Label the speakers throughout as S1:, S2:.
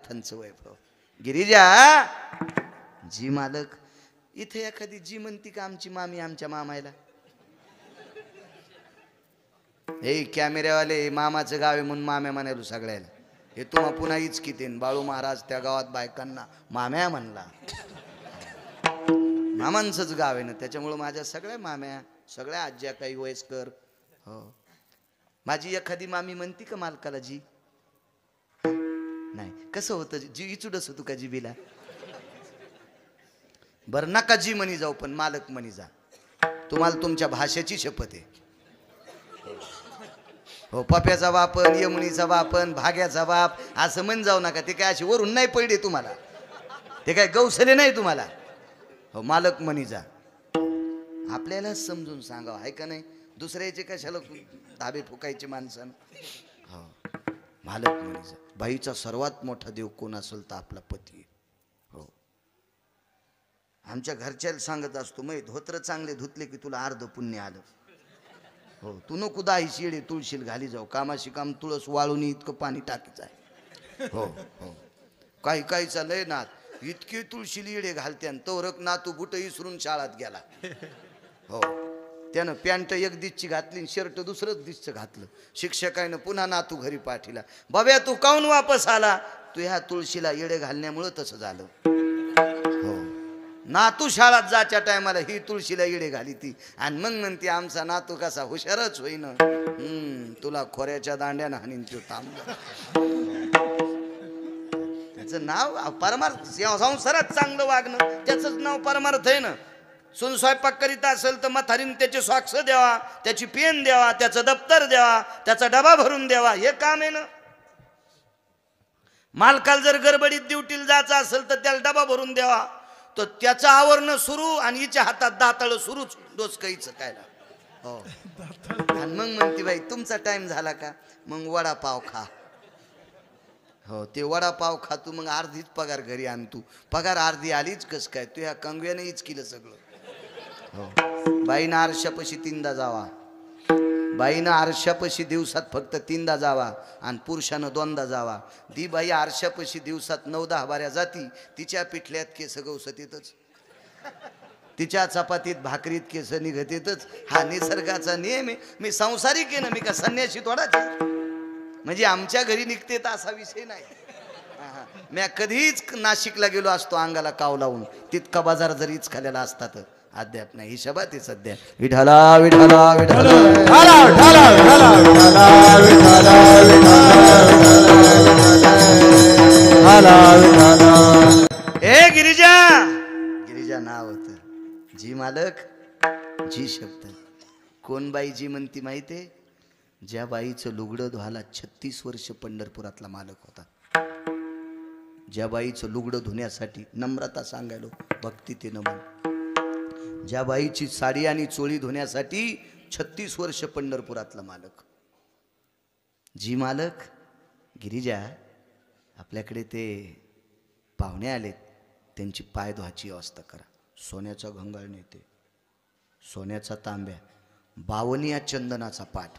S1: गाठांचं वैभव. गिरिजा जी मालक, इथे एखादी जी म्हणती का आमची मामी आमच्या मामायला? हे कॅमेऱ्यावाले मामाचं गाव आहे म्हणून माम्या म्हणायलो सगळ्याला. हे तुम्हा पुन्हा हीच कितीन बाळू महाराज त्या गावात बायकांना माम्या म्हणला. मामांचंच गाव आहे ना, त्याच्यामुळं माझ्या सगळ्या माम्या, सगळ्या आज्या काही वयस्कर. हो, माझी एखादी मामी म्हणती का मालकाला जी? नाही. कसं होतं जी इचुडस होतो का जीबीला? बरं नका जी म्हणी जाऊ, पण मालक म्हणी जा. तुम्हाला तुमच्या भाषेची शपथ आहे. हो, पप्याचा बापन, यमुनीचा बापन, भाग्याचा बाप असं म्हण जाऊ नका. ते काय अशी वरून नाही पडले तुम्हाला, ते काय गौसले नाही तुम्हाला. हो, मालक म्हणी जा. आपल्याला समजून सांगावं आहे का नाही? दुसऱ्याचे कशाला धाबे फुकायचे माणसानं. हो, मालक म्हणी जा. बाईचा सर्वात मोठा देव कोण असेल तर आपला पती. हो, आमच्या घरच्याला सांगत असतो, मै धोत्र चांगले धुतले की तुला अर्ध पुण्य आलं. हो, तू नको दाही शिळे तुळशील घाली जाऊ, कामाशी काम तुळस वाळून इतकं पाणी टाकीचं आहे. हो हो, काही काही चाललंय ना, इतके तुळशील इडे घालते आणि तोरक नातू बुट इसरून शाळात गेला. हो, त्यानं पॅन्ट एक दिसची घातली, शर्ट दुसरंच दिसचं घातलं. शिक्षकानं पुन्हा नातू घरी पाठीला, बाब्या तू काऊन वापस आला? तू ह्या तुळशीला येडे घालण्यामुळं तसं झालं. हो, नातू शाळात जायच्या टायमाला ही तुळशीला येडे घाली ती, आणि मग म्हणते आमचा नातू कसा हुशारच होईन. तुला खोऱ्याच्या दांड्यानं हाणीन तो थांब. त्याचं नाव परमार्थ. संसारात चांगलं वागणं त्याचंच नाव परमार्थ आहे ना. सून स्वयंपाक करीत असेल तर म्हातारीने त्याचे सॉक्स द्यावा, त्याची पेन द्यावा, त्याचं दप्तर द्यावा, त्याचा डबा भरून द्यावा, हे काम आहे ना. मालकाला जर गडबडीत ड्युटीला जायचं असेल तर त्याला डबा भरून द्यावा, तर त्याचं आवरणं सुरू आणि हिच्या हातात दाताळ सुरूच डोसकाईचं काय. हो, आणि मग म्हणते बाई तुमचा टाइम झाला का, मग वडापाव खा. हो, ते वडापाव खा तू, मग अर्धीच पगार घरी आण. तू पगार अर्धी आलीच कस काय, तू ह्या कंगव्यानेच केलं सगळं. हो, बाईनं आरशापाशी 3दा जावा. बाईनं आरशापाशी दिवसात फक्त 3दा जावा आणि पुरुषानं 2दा जावा. दी बाई आरशापाशी दिवसात 9-10 बाऱ्या जाती. तिच्या पिठल्यात केस गवसतीतच, तिच्या चपातीत भाकरीत केस निघतीतच. हा निसर्गाचा नियम आहे. मी संसारिक आहे ना, मी का संन्यासी थोडाच. म्हणजे आमच्या घरी निघते तर असा विषय नाही. मी कधीच नाशिकला गेलो असतो अंगाला काव लावून, तितका बाजार जरीच खाल्लेला असता तर अद्याप नाही. ही शबात आहे सध्या. विठला विठला विठला हे गिरिजा. गिरिजा नाव होतं. जी मालक, जी शब्द. कोण बाई जी म्हणती माहितीये? ज्या बाईचं लुगडं धुवायला 36 वर्ष पंढरपुरातला मालक होता. ज्या बाईचं लुगडं धुण्यासाठी, नम्रता सांगायलो भक्ती ते नमन, ज्या बाईची साडी आणि चोळी धुण्यासाठी 36 वर्ष पंढरपुरातला मालक. जी मालक. गिरिजा, आपल्याकडे ते पाहुणे आलेत, त्यांची पाय धुवायची व्यवस्था करा. सोन्याचा घंगाळ नेते, सोन्याचा तांब्या, 52 चंदनाचा पाट,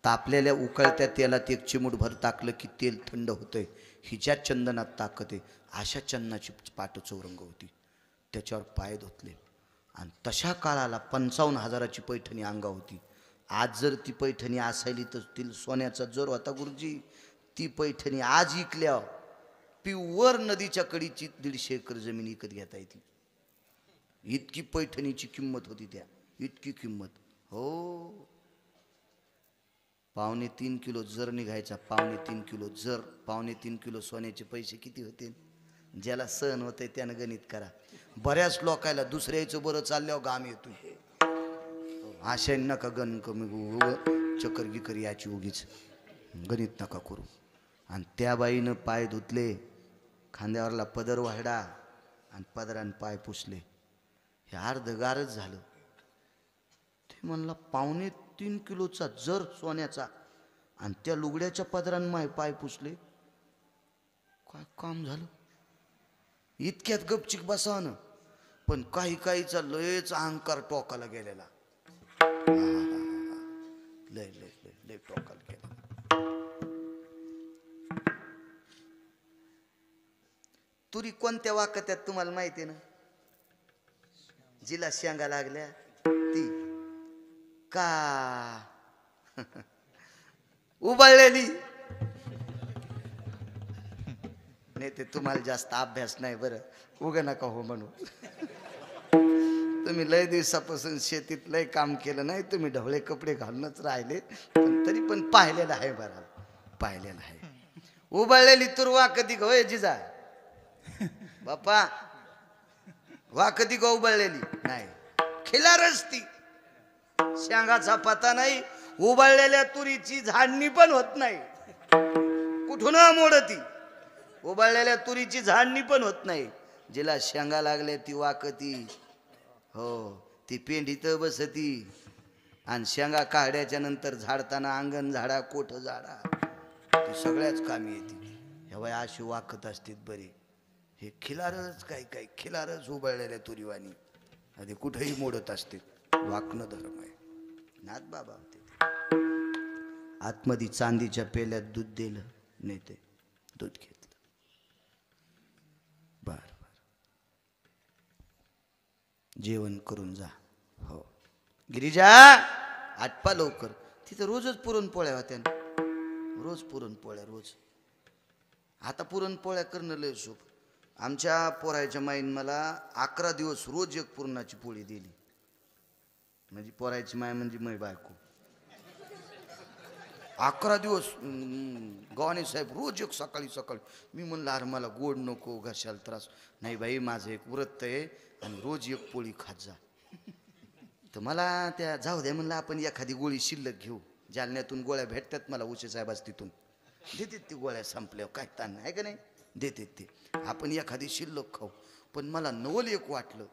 S1: तापलेल्या उकळत्या तेलात एक चिमूटभर टाकलं की तेल थंड होतंय. हिच्या चंदनात ताकद आहे. अशा चंदनाची पाट चौरंग होती, त्याच्यावर पाय धुतले. आणि तशा काळाला 55,000ची पैठणी अंगा होती. आज जर ती पैठणी असायली तर ती सोन्याचा जर होता गुरुजी. ती पैठणी आज इकल्या प्युअर नदीच्या कडीची 150 एकर जमीन विकत घेता येते. इतकी पैठणीची किंमत होती त्या, इतकी किंमत. हो, 3.25 किलो जर निघायचा. 3.25 किलो जर, 3.25 किलो सोन्याचे पैसे किती होते? ज्याला सहन होते त्यानं गणित करा. बऱ्याच लोकायला दुसऱ्याचं बरं चालल्यावर घाम येतो. आशा नका गण कमी चक्कर गिकर याची उगीच गणित नका करू. आणि त्या बाईनं पाय धुतले, खांद्यावरला पदर वाहडा आणि पदरान पाय पुसले. हे अर्धगारच झालं. ते म्हणला 3.25 किलोचा जर सोन्याचा आणि त्या लुगड्याच्या पदरान माय पाय पुसले. काय काम झालं? इतक्यात गपचिक बसावं. पण काही काहीचा लयच अहंकार टोकाला गेलेला. लय लय लय लय टोकाला गेला. तुरी कोणत्या वाकत्यात तुम्हाला माहिती आहे ना? जिला शेंगा लागल्या ती का उबळलेली. नाही ते तुम्हाला जास्त अभ्यास नाही बरं, उगा नका हो म्हणू. तुम्ही लय दिवसापासून शेतीत लय काम केलं नाही, तुम्ही ढवळे कपडे घालूनच राहिले, पण तरी पण पाहिलेलं आहे बरं, पाहिलेलं आहे. उबळलेली तुरवा कधी होय जिजा बापा, वा कधी गो उबळलेली नाही, खिलारच ती. शेंगाचा पता नाही, उबळलेल्या तुरीची झाडणी पण होत नाही. कुठून मोडती, उबळलेल्या तुरीची झाडणी पण होत नाही. जिला शेंगा लागल्या ती वाकती, हो ती पेंडीत बसती. आणि शेंगा काढ्याच्या नंतर झाडताना अंगण झाडा कोठ झाडा ती सगळ्याच कामी येते. हेव्हा अशी वाकत असते बरी. हे खिलारच काय खिलारच उबळलेल्या तुरीवाणी आधी कुठेही मोडत असते. वाकणं धर्म आहे. नाथ बाबा होते आतमध्ये चांदीच्या पेल्यात दूध दिलं, नाही ते दूध घेतलं. बर जेवण करून जा. हो गिरिजा आटपा लवकर. तिथं रोजच पुरणपोळ्या होत्या, रोज पुरणपोळ्या रोज. आता पुरणपोळ्या करणं लय शुभ. आमच्या पोरायच्या माईन मला 11 दिवस रोज एक पुरणाची पोळी दिली. म्हणजे पोरायची माय म्हणजे मै बायको. 11 दिवस गवाने साहेब रोज एक सकाळी सकाळी. मी म्हणलं अरे मला गोड नको, घशाला त्रास. नाही बाई माझं एक व्रत आहे आणि रोज एक पोळी खात जा. तर मला त्या जाऊ द्या म्हणलं आपण एखादी गोळी शिल्लक घेऊ. जालन्यातून गोळ्या भेटतात मला उशे साहेबाच, तिथून देतात ती गोळ्या संपल्यावर काय ताण नाही का नाही, देतात ते. आपण एखादी शिल्लक खाऊ. पण मला नवल एक वाटलं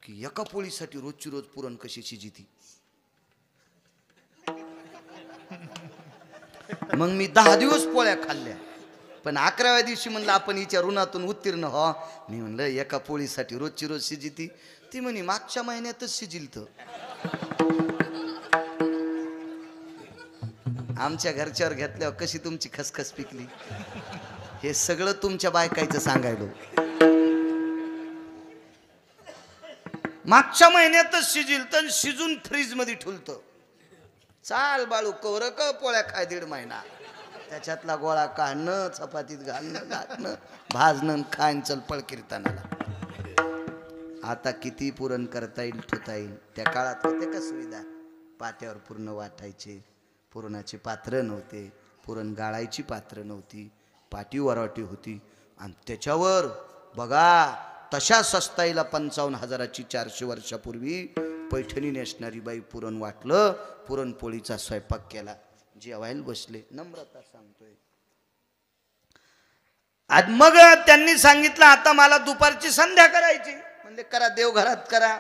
S1: की एका पोळीसाठी रोजची रोज पुरण कशी शिजिती. मग मी 10 दिवस पोळ्या खाल्ल्या. पण 11व्या दिवशी म्हणलं आपण हिच्या ऋणातून उत्तीर्ण हो. मी म्हणलं एका पोळीसाठी रोजची रोज शिजिती. ती म्हणे मागच्या महिन्यातच शिजिल. तर आमच्या घरच्यावर घेतल्यावर कशी तुमची खसखस पिकली. हे सगळं तुमच्या बायकायचं सांगायलो. मागच्या महिन्यातच शिजिल तर शिजून फ्रीज मध्ये ठुलतं. चाल बाळू कवर का पोळ्या खाय 1.5 महिना. त्याच्यातला गोळा काढणं, चपातीत घालणं, टाकणं, भाजणं, खायन चल पळ कीर्तनाला. आता किती पुरण करता येईल ठेवता येईल. त्या काळात होते का सुविधा. पात्यावर पूर्ण वाटायचे, पुरणाचे पात्र नव्हते, पुरण गाळायची पात्र नव्हती, पाटी वराटी होती. आणि त्याच्यावर बघा तशा सस्ताईला 55,000ची 400 वर्षापूर्वी पैठणी नेसणारी बाई पुरण वाटलं, पुरणपोळीचा स्वयंपाक केला, जेवायला बसले. नम्रता सांगतोय. आज मग त्यांनी सांगितलं आता मला दुपारची संध्या करायची. म्हणजे करा, देवघरात करा,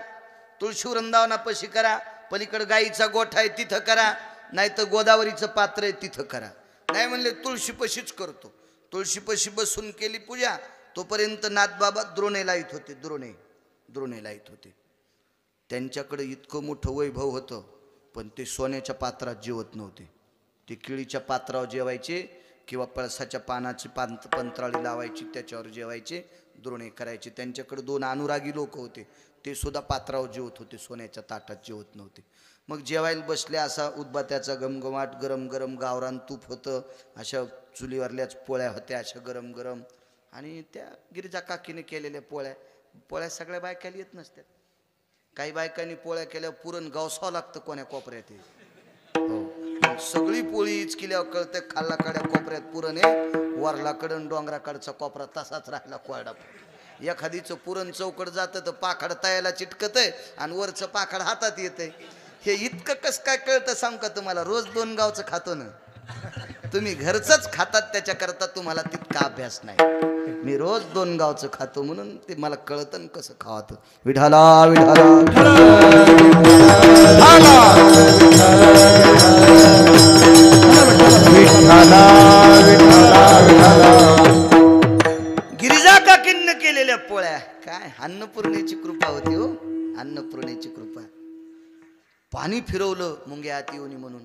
S1: तुळशी वृंदावनापाशी करा, पलीकडे गाईचा गोठा आहे तिथं करा, नाही तर गोदावरीचं पात्र आहे तिथं करा. नाही म्हणले तुळशीपाशीच करतो. तुळशीपाशी बसून केली पूजा. तोपर्यंत नाथबाबा द्रोणे लाईत होते. द्रोणे लाईत होते. त्यांच्याकडे इतकं मोठं वैभव होतं, पण ते सोन्याच्या पात्रात जेवत नव्हते. ते केळीच्या पात्रावर जेवायचे किंवा पळसाच्या पानाची पंत्राळी लावायची त्याच्यावर जेवायचे, द्रोणे करायचे. त्यांच्याकडे 2 अनुरागी लोक होते, ते सुद्धा पात्रावर जेवत होते, सोन्याच्या ताटात जेवत नव्हते. मग जेवायला बसले, असा उदबत्याचा घमघमाट, गरम गरम गावरान तूप होतं, अशा चुलीवरल्याच पोळ्या होत्या अशा गरम गरम. आणि त्या गिरिजा काकीने केलेल्या पोळ्या सगळ्या बायकाला येत नसतात. काही बायकांनी पोळ्या केल्यावर पुरण गावसावं लागतं कोण्या कोपऱ्यात. हो सगळी पोळीच केल्यावर कळतं खाल्लाकड्या कोपऱ्यात पुरण आहे, वरलाकडं डोंगराकडचा कोपरा तसाच राहिला कोरडा. एखादीचं पुरण चौकड जातं तर पाखड तयाला चिटकत आहे आणि वरचं पाखड हातात येतंय. हे इतकं कस काय कळतं सांग का तुम्हाला. रोज 2 गावचं खातो ना तुम्ही, घरचंच खातात त्याच्याकरता तुम्हाला तितका अभ्यास नाही. मी रोज 2 गावचं खातो म्हणून ते मला कळतं कसं खावतं. विठाला विठाला गिरिजा काकींनी केलेल्या पोळ्या काय अन्नपूर्णेची कृपा होती हो. अन्नपूर्णेची कृपा. पाणी फिरवलं मुंग्या आत येऊनी म्हणून.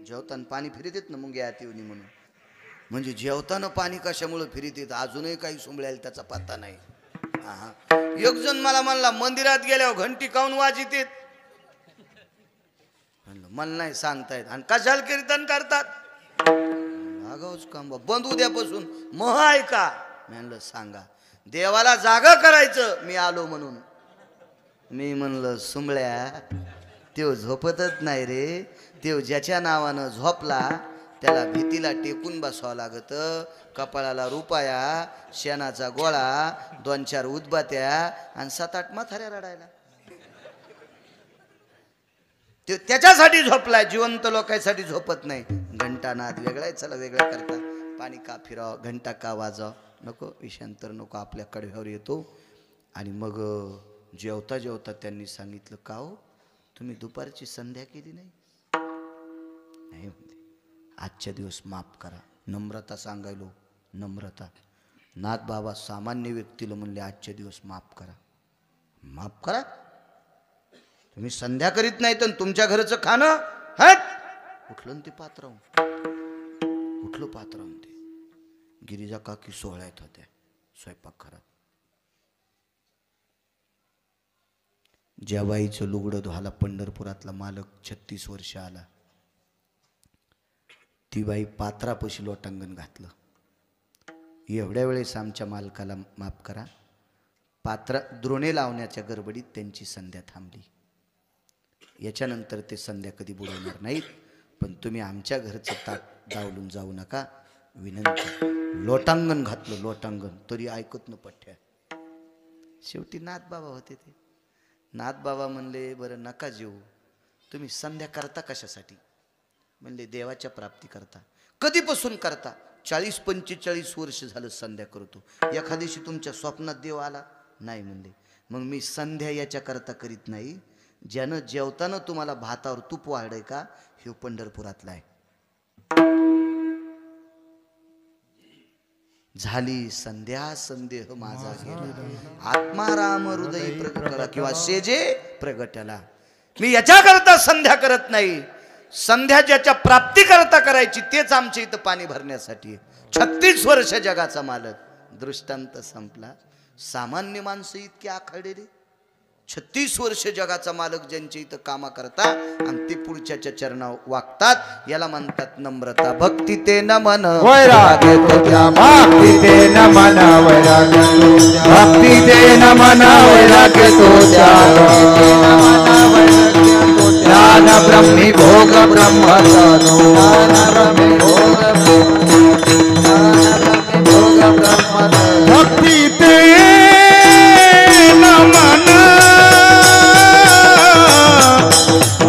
S1: जेवताना पाणी फिरत येत ना मुंग्या आत येऊनी म्हणून. म्हणजे जेवताना पाणी कशामुळे फिरीत येत अजूनही काही सुंबळ्याला त्याचा पत्ता नाही. एक जण मला म्हणला मंदिरात गेल्यावर घंटी काऊन वाजित येत. म्हणलं मला नाही सांगतायत. आणि कशाला कीर्तन करतात. आगाऊच काम बंद उद्यापासून मह ऐका. म्हणलं सांगा. देवाला जागा करायचं मी आलो म्हणून. मी म्हणलं सुंबळ्या त्यो झोपतच नाही रे. त्यो ज्याच्या नावानं झोपला त्याला भीतीला टेकून बसावं लागत. कपाळाला रुपया, शेणाचा गोळा, 2-4 उदबात्या आणि 7-8 म्हाताऱ्या रडायला. तो त्याच्यासाठी झोपलाय. जिवंत लोकांसाठी झोपत नाही. घंटा नाद वेगळाय. चला वेगळा करता. पाणी का फिरावं, घंटा का वाजाव नको, विषयांतर नको. आपल्या कडव्यावर येतो. आणि मग जेवता जेवता त्यांनी सांगितलं का हो तुम्ही दुपारची संध्या केली नाही. नाही म्हणते आजच्या दिवस माफ करा. नम्रता सांगायलो. नम्रता. नाथ बाबा सामान्य व्यक्तीला म्हणले आजच्या दिवस माफ करा. माफ करा. तुम्ही संध्या करीत नाही तर तुमच्या घरचं खाणं उठलं ते पात्र. उठलो पात्र ते. गिरिजा काकी सोहळ्यात होत्या स्वयंपाक घरात. ज्या बाईचं लुगडं धुवायला पंढरपुरातला मालक 36 वर्ष आला. ती बाई पात्रापाशी लोटांगण घातलं. एवढ्या वेळेस आमच्या मालकाला माफ करा. पात्र द्रोणे लावण्याच्या गडबडीत त्यांची संध्या थांबली. याच्यानंतर ते संध्या कधी बुडवणार नाहीत. पण तुम्ही आमच्या घरचं ताट डावलून जाऊ नका विनंती. लोटांगण घातलं लोटांगण. तरी ऐकत न पठ्या. शेवटी नाथ बाबा होते ते. नाथ बाबा म्हणले बरं नका जेवू. तुम्ही संध्या करता कशासाठी. म्हणले देवाच्या प्राप्ती करता. कधीपासून करता. 40-45 वर्ष झालं संध्या करतो. एखाद्याशी तुमच्या स्वप्नात देव आला नाही. म्हणले मग मी संध्या याच्या करता करीत नाही. ज्यानं जेवताना तुम्हाला भातावर तूप वाढय का हे पंढरपुरातला आहे. झाली संध्या संदेह माझा गेला. आत्मा राम हृदय प्रगटला किंवा सेजे प्रगटला. मी याच्या करता संध्या करत नाही. संध्या ज्याच्या प्राप्ती करता करायची तेच आमच्या इथं पाणी भरण्यासाठी. 36 वर्ष जगाचा मालक. दृष्टांत संपला. सामान्य माणसं इतके आखडलेले. 36 वर्ष जगाचा मालक ज्यांच्या इथं कामा करता आणि ते पुढच्याच्या चरणावर वागतात याला म्हणतात नम्रता. भक्ती ते नमन
S2: वैराग येतो त्या. भक्ती ते नमन वैराग येतो त्या. भक्ती ते नमन वैराग येतो त्या. ज्ञान ब्रह्मी भोग ब्रह्म तनो. भक्ती ते नमन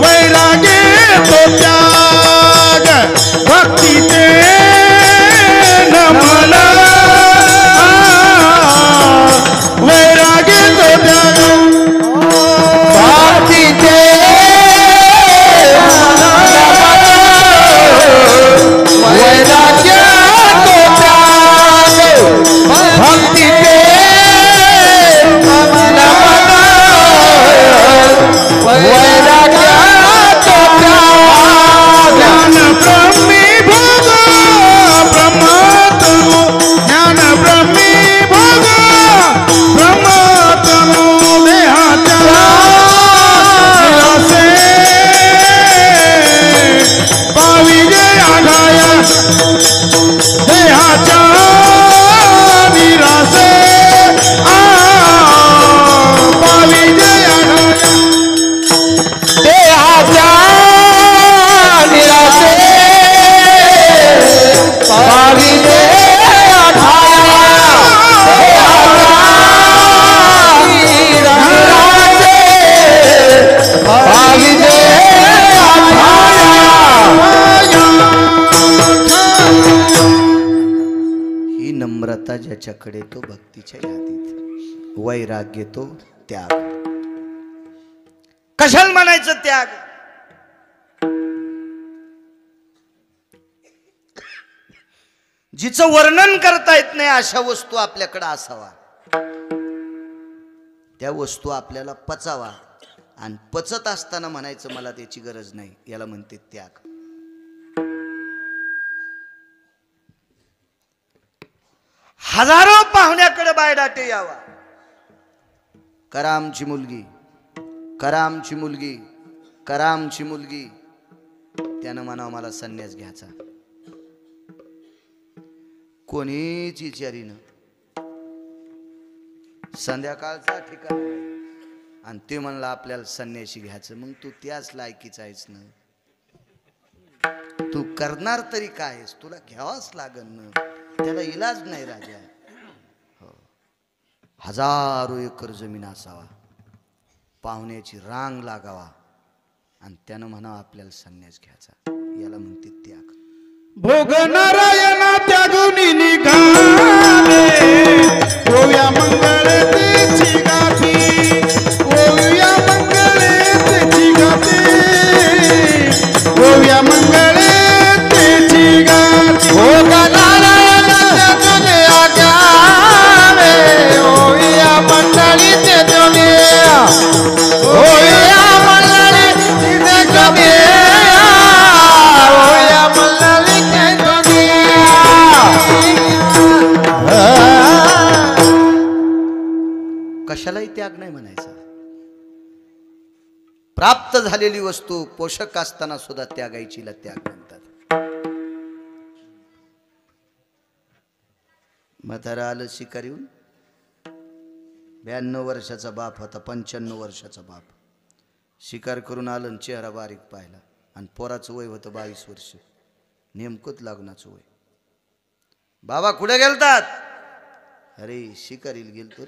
S2: वैराग येतो त्याग. भक्ती ते नमन वैराग येतो त्याग. भक्ती ते वैराग येतो त्याग. भक्ती ते वैराग येतो त्याग. ज्ञान ब्रह्मी भोग ब्रह्मतनु. ज्ञान ब्रह्मी भोग ब्रह्मतनु. देहाच्या निरासे पाविजे आघाया. देहाच्या निरासे पाविजे आघाया. देहाच्या निरासे पाविजे आघाया. पाविजे
S1: ही नम्रता ज्याच्याकडे तो भक्तीच्या यादीत. वैराग्य तो त्याग. कशाला म्हणायचं त्याग. जिचं वर्णन करता येत नाही अशा वस्तू आपल्याकडे असावा. त्या वस्तू आपल्याला पचावा. आणि पचत असताना म्हणायचं मला त्याची गरज नाही. याला म्हणते त्याग. हजारो पाहुण्याकडे बायडाटे यावा. करामची मुलगी, करामची मुलगी, करामची मुलगी. त्यानं म्हणावं मला संन्यास घ्यायचा. कोणीच विचारीनं. संध्याकाळचा ठिकाण आणि ते म्हणलं आपल्याला संन्याशी घ्यायचं. मग तू त्याच लायकीचा आहेस ना. तू करणार तरी काय आहेस, तुला घ्यावाच लागन ना. त्याला इलाज नाही राजा. हो. हजारो एकर जमीन असावा, पाहुण्याची रांग लागावा आणि त्यानं म्हणावं आपल्याला संन्यास घ्यायचा. याला म्हणते त्याग.
S2: भोग नारायणा त्यागुनी निघाले, होऊया मंगळ तेची गाठी, होऊया मंगळ तेची गाठी, होऊया मंगळ तेची गाठी. भोग नारायणा त्यागुनी आगावे, होऊया मंडळी ते दुनिया, होऊया मंडळी ते दुनिया, होऊया मंडळी ते दुनिया.
S1: कशालाही त्याग नाही म्हणायचा. प्राप्त झालेली वस्तू पोषक असताना सुद्धा त्यागायचीला त्याग म्हणतात. म्हातारा आलं शिकार येऊन. 92 वर्षाचा बाप होता, 95 वर्षाचा बाप. शिकार करून आलं, चेहरा बारीक पाहिला आणि पोराचं वय होतं 22 वर्ष. नेमकंच लग्नाचं वय. बाबा कुठे गेलतात? अरे शिकारीला गेलतो.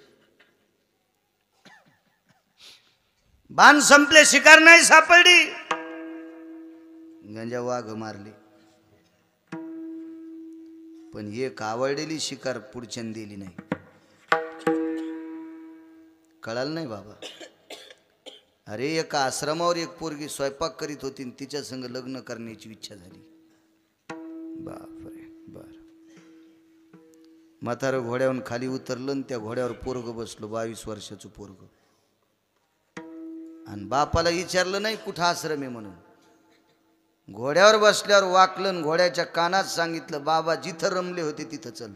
S1: बाण संपले, शिकार नाही सापडली. गंजा वाघ मारली, पण एक आवडलेली शिकार पुढच्यान दिली नाही. कळालं नाही बाबा. अरे एका आश्रमावर एक पोरगी स्वयंपाक करीत होती आणि तिच्या संग लग्न करण्याची इच्छा झाली. बापरे. बर. म्हातारं घोड्यावरून खाली उतरलं आणि त्या घोड्यावर पोरग बसलो, 22 वर्षाचं पोरग. आणि बापाला विचारलं नाही कुठं आश्रम आहे म्हणून. घोड्यावर बसल्यावर वाकलं, घोड्याच्या कानात सांगितलं बाबा जिथं रमले होते तिथं चल.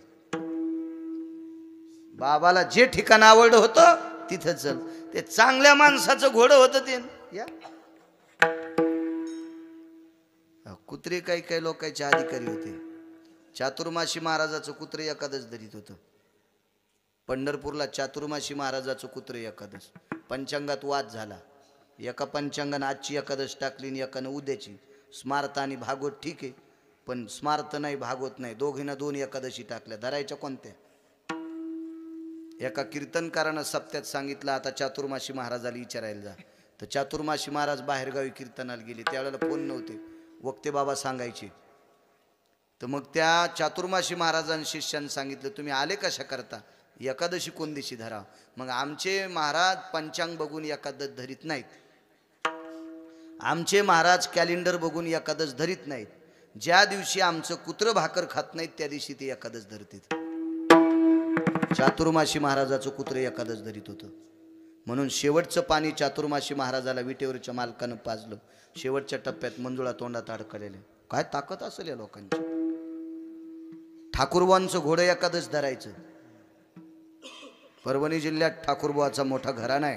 S1: बाबाला जे ठिकाण आवडलं होतं तिथं चल. ते चांगल्या माणसाचं घोडं होतं ते. या कुत्रे काही काही लोकांचे अधिकारी होते. चातुर्माशी महाराजाचं कुत्रे एकादश धरीत होतं. पंढरपूरला चातुर्माशी महाराजाचं कुत्रे एकादश. पंचांगात वाद झाला. एका पंचांगानं आजची एकादश टाकली आणि एकानं उद्याची. स्मार्त आणि भागवत ठीक आहे, पण स्मार्त नाही भागवत नाही, दोघींना 2 एकादशी टाकल्या. धरायच्या कोणत्या? एका कीर्तनकारानं सप्त्यात सांगितलं आता चातुर्माशी महाराजाला विचारायला जा. तर चातुर्माशी महाराज बाहेरगावी कीर्तनाला गेले. त्यावेळेला फोन नव्हते, वक्ते बाबा सांगायचे. तर मग त्या चातुर्माशी महाराजांनी शिष्यानं सांगितलं तुम्ही आले कशा करता, एकादशी कोण दिवशी धरा. मग आमचे महाराज पंचांग बघून एकादश धरीत नाहीत. आमचे महाराज कॅलेंडर बघून एकादश धरीत नाहीत. ज्या दिवशी आमचं कुत्र भाकर खात नाहीत त्या दिवशी ते एकादश धरतात. चातुर्माशी महाराजाचं कुत्रे एकादश धरीत होतं. म्हणून शेवटचं पाणी चातुर्माशी महाराजाला विटेवरच्या मालकानं पाजलं. शेवटच्या टप्प्यात मंजुळा तोंडात अडकलेले. काय ताकद असेल या लोकांची. ठाकूरबांचं घोडं एकादश धरायचं. परभणी जिल्ह्यात ठाकूरबाचा मोठा घराणा आहे.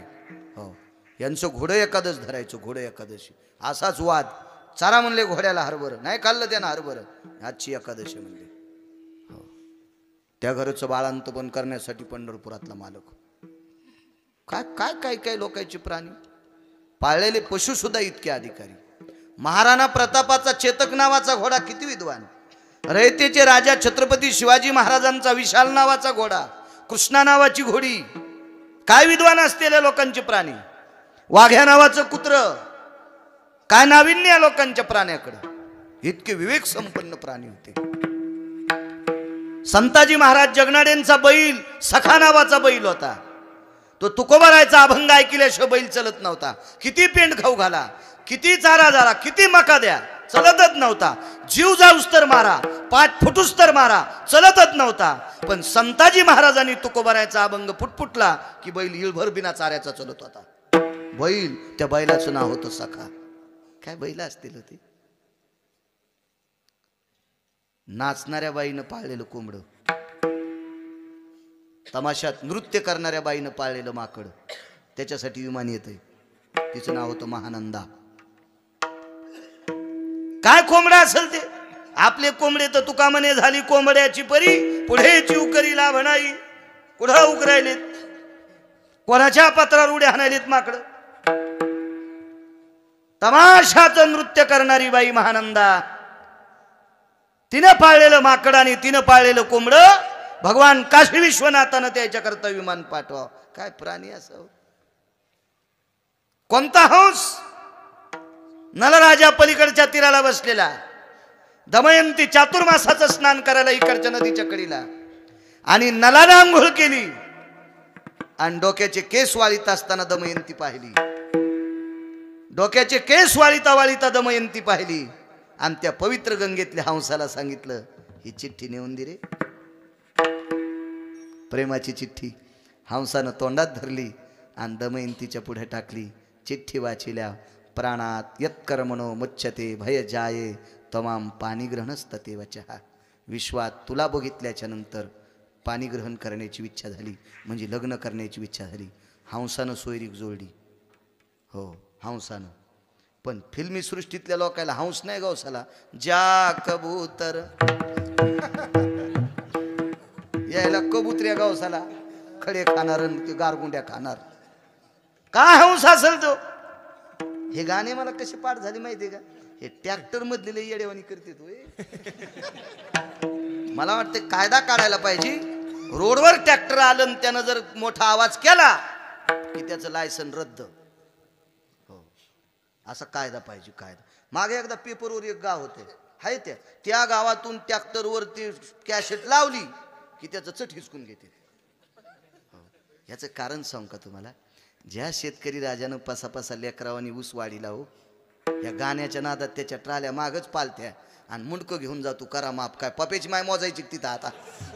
S1: हो, यांचं घोडं एकादश धरायचं. घोडं एकादशी असाच वाद. चारा म्हणले घोड्याला हरभरं, नाही खाल्लं त्यानं हरभरं. आजची एकादशी म्हणले. हो, त्या घरचं बाळांतपण करण्यासाठी पंढरपुरातला मालक. काय काय काय काय लोकांचे प्राणी पाळलेले पशु सुद्धा इतके अधिकारी. महाराणा प्रतापाचा चेतक नावाचा घोडा किती विद्वान. रयतेचे राजा छत्रपती शिवाजी महाराजांचा विशाल नावाचा घोडा, कृष्णा नावाची घोडी. काय विद्वान असलेल्या लोकांचे प्राणी. वाघ्या नावाचं कुत्र. काय नाविन्य या लोकांच्या प्राण्याकडे. इतके विवेक संपन्न प्राणी होते. संताजी महाराज जगनाडेंचा बैल सखा नावाचा बैल होता. तो तुकोबारायचा अभंग ऐकल्याशिवाय बैल चलत नव्हता. किती पेंड खाऊ घाला, किती चारा झाला, किती मका द्या, चलतच नव्हता. जीव जाऊस तर मारा, पाठ फुटूस तर मारा, चलतच नव्हता. पण संताजी महाराजांनी तुकोबारायचा अभंग फुटफुटला की बैल इळभर बिना चाऱ्याचा चलत होता. बैल, त्या बैलाचं नाव होतं सखा. काय बैल असतील होते. नाचणाऱ्या बाईनं पाळलेलं कोंबड. तमाशात नृत्य करणाऱ्या बाईनं पाळलेलं माकड, त्याच्यासाठी विमान येतंय. तिचं नाव होतं महानंदा. काय कोंबडा असेल ते, आपले कोंबडे तर तुका म्हणे झाली कोंबड्याची परी, पुढे चिवकरीला म्हणाई. कुठं उकरायलेत, कोणाच्या पत्रावर उड्या हाणायलेत माकड. तमाशाचं नृत्य करणारी बाई महानंदा, तिनं पाळलेलं माकड आणि तिनं पाळलेलं कोंबड भगवान काशी विश्वनाथानं त्याच्याकरता विमान पाठवा. काय प्राणी असावं, कोणता हंस. नलराजा पलीकडच्या तीराला बसलेला, दमयंती चातुर्मासाचं स्नान करायला इकडच्या नदीच्या कडीला, आणि नलाला आंघोळ केली आणि डोक्याचे केस वाळीत असताना दमयंती पाहिली. डोक्याचे केस वाळीता वाळीता दमयंती पाहिली आणि त्या पवित्र गंगेतल्या हंसाला सांगितलं, ही चिठ्ठी नेऊन दे रे. प्रेमाची चिठ्ठी हंसानं तोंडात धरली आणि दमयंतीच्या पुढे टाकली. चिठ्ठी वाचिल्या. प्राणात यत्कर्मणो मुच्यते भय जाये तमाम पाणीग्रहणस्तते वचः. विश्वात तुला बघितल्याच्या नंतर पाणी ग्रहण करण्याची इच्छा झाली, म्हणजे लग्न करण्याची इच्छा झाली. हंसानं सोयरीक जोडली. हो, हंसानं. पण फिल्मी सृष्टीतल्या लोकांना हंस नाही गवसाला, जा कबूतर यायला कबुतऱ्या गवसाला खडे खाणार ते गारगुंड्या खाणार. काय हंस असेल तो. हे गाणे मला कसे पाठ झाले माहितीये का, हे ट्रॅक्टर मधले येडेवानी करते तो. मला वाटते कायदा काढायला पाहिजे, रोडवर ट्रॅक्टर आलं आणि त्यानं जर मोठा आवाज केला की त्याचं लायसन रद्द. हो, असा कायदा पाहिजे, कायदा. मागे एकदा पेपरवर एक गाव होते, हाय त्या गावातून ट्रॅक्टरवर ती कॅसेट लावली की त्याचं चट हिसकून घेते. याचं कारण सांग का तुम्हाला. ज्या शेतकरी राजानं पसापसा लेकरावानी ऊस वाढीला हो, या गाण्याच्या नादात त्याच्या ट्राल्या मागच पालत्या आणि मुंडकं घेऊन जातो करा माप. काय पप्याची माय मोजायची तिथं आता,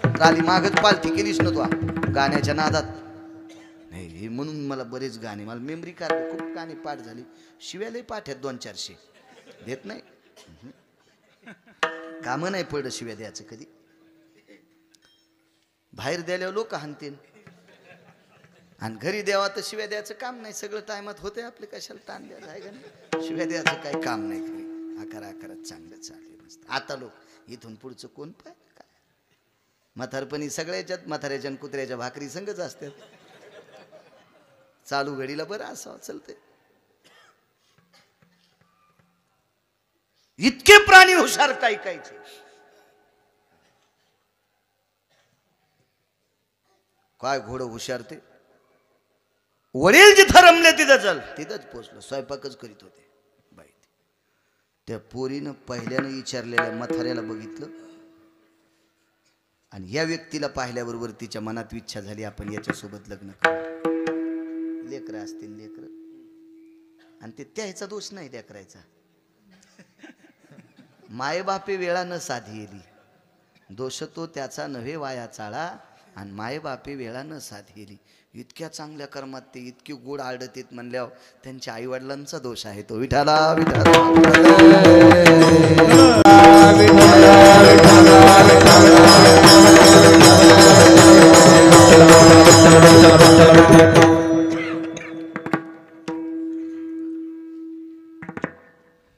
S1: ट्राली मागच पालती केलीच ना तू गाण्याच्या नादात. नाही म्हणून मला बरेच गाणे, मला मेमरी कार्ड खूप गाणी पाठ झाली. शिव्यालाही पाठ आहेत 200-400 देत नाही. कामं नाही पडलं शिव्या द्यायचं कधी. बाहेर द्यायला लोक हाणतील आणि घरी द्यावा तर शिव्या द्यायचं काम नाही. सगळं टायमात होते आपले, कशाला ताण द्यायचं आहे का नाही. शिव्या द्यायचं काही काम नाही. घरी आकारात चांगलं चालले मस्त. आता लोक इथून पुढचं कोण पाय काय, म्हातारपणी सगळ्याच्यात म्हाताऱ्याच्या आणि कुत्र्याच्या भाकरी संगच असतात. चालू घडीला बरं असावं चलते. इतके प्राणी हुशार काही काहीचे. काय घोडं हुशार ते. वडील जिथं रमले तिथं चल, तिथंच पोचलो. स्वयंपाकच करीत होते बाई. त्या पोरीनं पहिल्यानं विचारलेल्या म्हाताऱ्याला बघितलं आणि या व्यक्तीला पाहिल्याबरोबर तिच्या मनात इच्छा झाली, आपण याच्यासोबत लग्न करू. लेकरं असतील लेकरं, आणि ते त्याचा दोष नाही लेकरायचा. मायबापे वेळा न साधी येली, दोष तो त्याचा नव्हे वाया चाळा. आणि मायबापे वेळा न साधी येली. इतक्या चांगल्या कर्मात ते इतके गोड आडत येत म्हणल्यावर त्यांच्या आईवडिलांचा दोष आहे तो. विठाला विठाला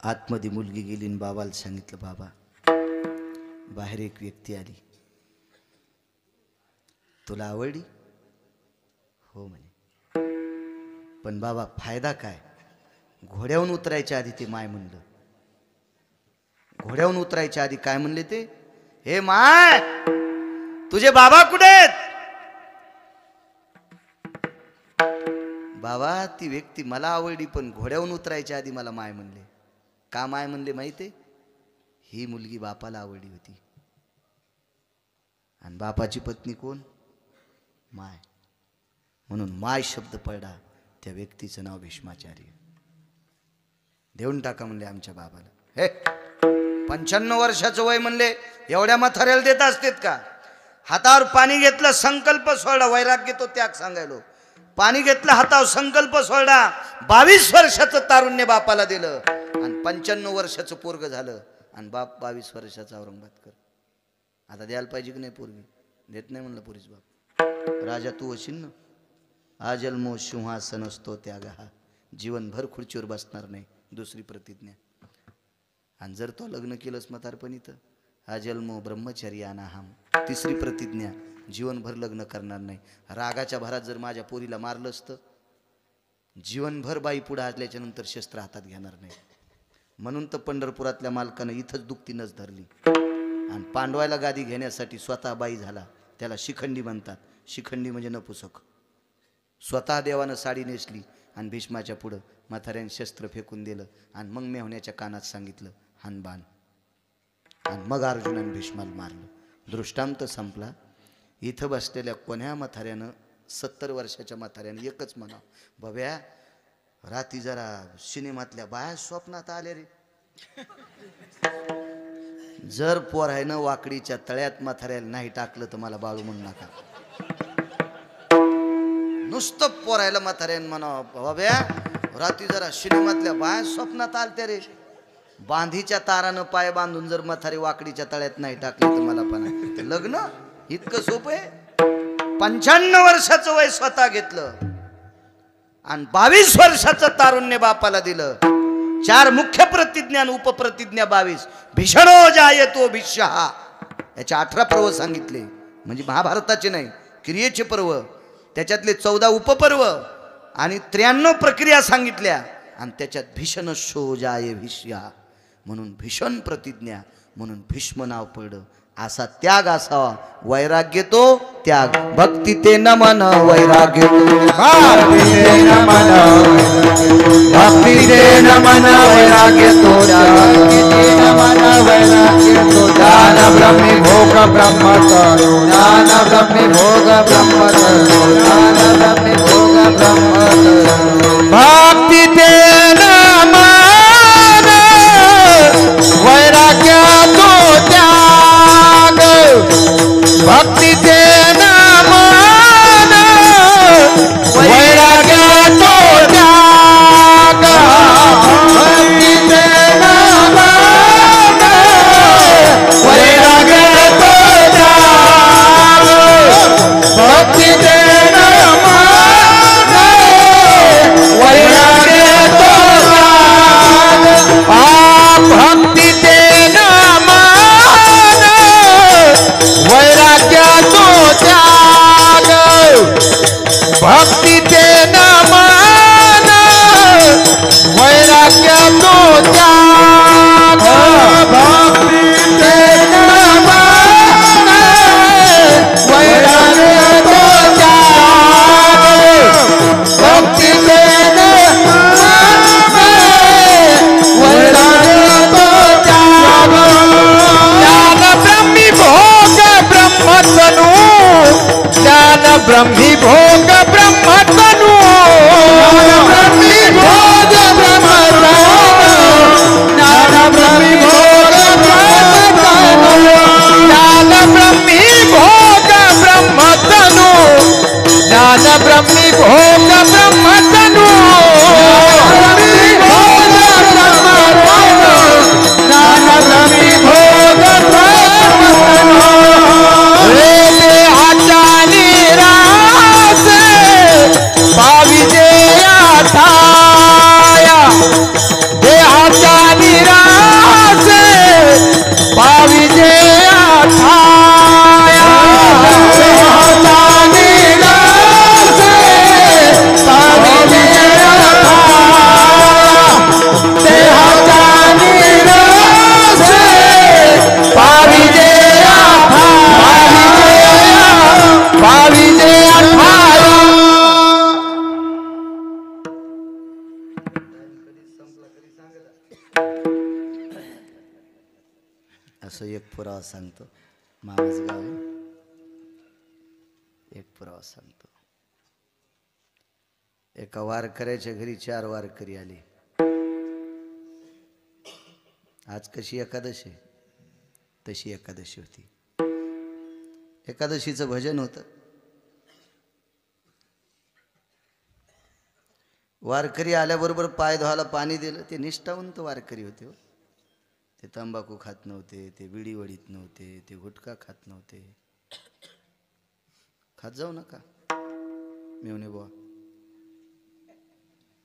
S1: आतमध्ये मुलगी गेली आणि बाबाला सांगितलं, बाबा बाहेर एक व्यक्ती आली, तुला आवडली? हो म्हणे. पण बाबा फायदा काय. घोड्यावरून उतरायच्या आधी ते माय म्हणलं, घोड्यावरून उतरायच्या आधी काय म्हणले ते, हे माय तुझे बाबा कुठे आहेत. बाबा ती व्यक्ती मला आवडली पण घोड्यावरून उतरायच्या आधी मला माय म्हणले. का माय म्हणले माहिती, ही मुलगी बापाला आवडली होती आणि बापाची पत्नी कोण, माय. म्हणून माय शब्द पडला. त्या व्यक्तीचं नाव भीष्माचार्य. देऊन टाका म्हणले आमच्या बाबाला. हे 95 वर्षाचं वय म्हणले, एवढ्या म्हाताऱ्याला देत असतात का. हातावर पाणी घेतलं, संकल्प सोडला. वैराग्य तो त्याग सांगायलो. पाणी घेतलं हातावर, संकल्प सोडला. 22 वर्षाचं तारुण्य बापाला दिलं आणि 95 वर्षाचं पोरग झालं. आणि बाप 22 वर्षाचा औरंगाबादकर. आता द्यायला पाहिजे की नाही पोरगी. देत नाही म्हणलं पोरीच बाप. राजा तू अशील ना, आजन्मो सिंहासन असतो त्यागा, जीवनभर खुर्चीवर बसणार नाही. दुसरी प्रतिज्ञा. आणि जर तो लग्न केलंस म्हातारपणी तर आजन्मो ब्रह्मचर्यानाहम. तिसरी प्रतिज्ञा, जीवनभर लग्न करणार नाही. रागाच्या भरात जर माझ्या पोरीला मारलं असतं, जीवनभर बाई पुढे आल्याच्या नंतर शस्त्र हातात घेणार नाही. म्हणून तर पंढरपुरातल्या मालकानं इथंच दुखती नस धरली. आणि पांडवायला गादी घेण्यासाठी स्वतः बाई झाला. त्याला शिखंडी म्हणतात. शिखंडी म्हणजे नपुसक. स्वतः देवानं साडी नेसली आणि भीष्माच्या पुढं म्हाताऱ्याने शस्त्र फेकून दिलं. आणि मग मेहुण्याच्या कानात सांगितलं हानबान. आणि मग अर्जुनाने भीष्माला मारलं. दृष्टांत संपला. इथं बसलेल्या कोण्या म्हाताऱ्यानं 70 वर्षाच्या म्हाताऱ्यानं एकच म्हणावं, बब्या रात्री जरा सिनेमातल्या बाया स्वप्नात आले रे. जर पोरायनं वाकडीच्या तळ्यात म्हाताऱ्याला नाही टाकलं तर मला बाळू म्हणू नका. नुसतं पोरायला म्हाताऱ्यानं म्हणावं, बब्या रात्री जरा सिनेमातल्या बाया स्वप्नात आलत्या रे. बांधीच्या तारानं पाय बांधून जर म्हातारी वाकडीच्या तळ्यात नाही टाकली तर मला पण लग्न इतकं सोपं आहे. 95 वर्षाचं वय स्वतः घेतलं आणि 22 वर्षाचं तारुण्य बापाला दिलं. 4 मुख्य प्रतिज्ञा आणि उपप्रतिज्ञा 22. भीषणो जायतो भीष्यः. याच्या 18 पर्व सांगितले. म्हणजे महाभारताचे नाही, क्रियेचे पर्व. त्याच्यातले 14 उपपर्व आणि 93 प्रक्रिया सांगितल्या. आणि त्याच्यात भीषण शो जाय भीष्या म्हणून भीषण प्रतिज्ञा म्हणून भीष्म नाव पडलं. असा त्याग असावा. वैराग्य तो त्याग. भक्ती ते नमन वैराग्य तो.
S2: भक्ती ते नमन वैराग्य तो. भक्ती ते नमन वैराग्य तो. ज्ञान ब्रह्मी भोग ब्रह्म तरो. ज्ञान ब्रह्मी भोग ब्रह्म तरो. ज्ञान ब्रह्मी भोग ब्रह्म तरो. भक्ती ते नमन वैराग्य तो त्याग. भक्ती ते नमन वैराग्य तो त्याग. भक्ती ते नमन वैराग्य तो त्याग. भक्ती ते नमन वैराग्य तो त्याग. भक्ती ते नमन वैराग्य तो त्याग. भक्ती ते नमन वैराग्य तो त्याग. भक्ती ते नमन वैराग्य तो त्याग. भक्ती ते नमन वैराग्य तो त्याग. ज्ञान ब्रह्मी भोग ब्रह्म तनु. ज्ञान ब्रह्मी भोग ब्रह्म तनु. ज्ञान ब्रह्मी भोग ब्रह्म तनु. ज्ञान ब्रह्मी भोग ब्रह्म तनु. ज्ञान ब्रह्मी भोग ब्रह्म तनु. ज्ञान ब्रह्मी भोग ब्रह्म तनु. ज्ञान ब्रह्मी भोग ब्रह्म तनु. रे देहाच्या निरास पाविजे आठाया. देहाच्या निरास पाविजे आठाया. देहाच्या निरास पाविजे आठाया. देहाच्या निरास पाविजे पाविजे आठाया.
S1: असं एक पुरावा सांगतो. मामाच गाव आहे. एक पुरावा सांगतो. एका वारकऱ्याच्या घरी 4 वारकरी आले. आज कशी एकादशी तशी एकादशी होती. एकादशीचं भजन होतं. वारकरी आल्याबरोबर पाय धुवायला पाणी दिलं. ते निष्ठावंत वारकरी होते हो. ते तंबाखू खात नव्हते, ते बिडी वडीत नव्हते, ते गुटखा खात नव्हते. खात जाऊ नका मेवणे बुवा.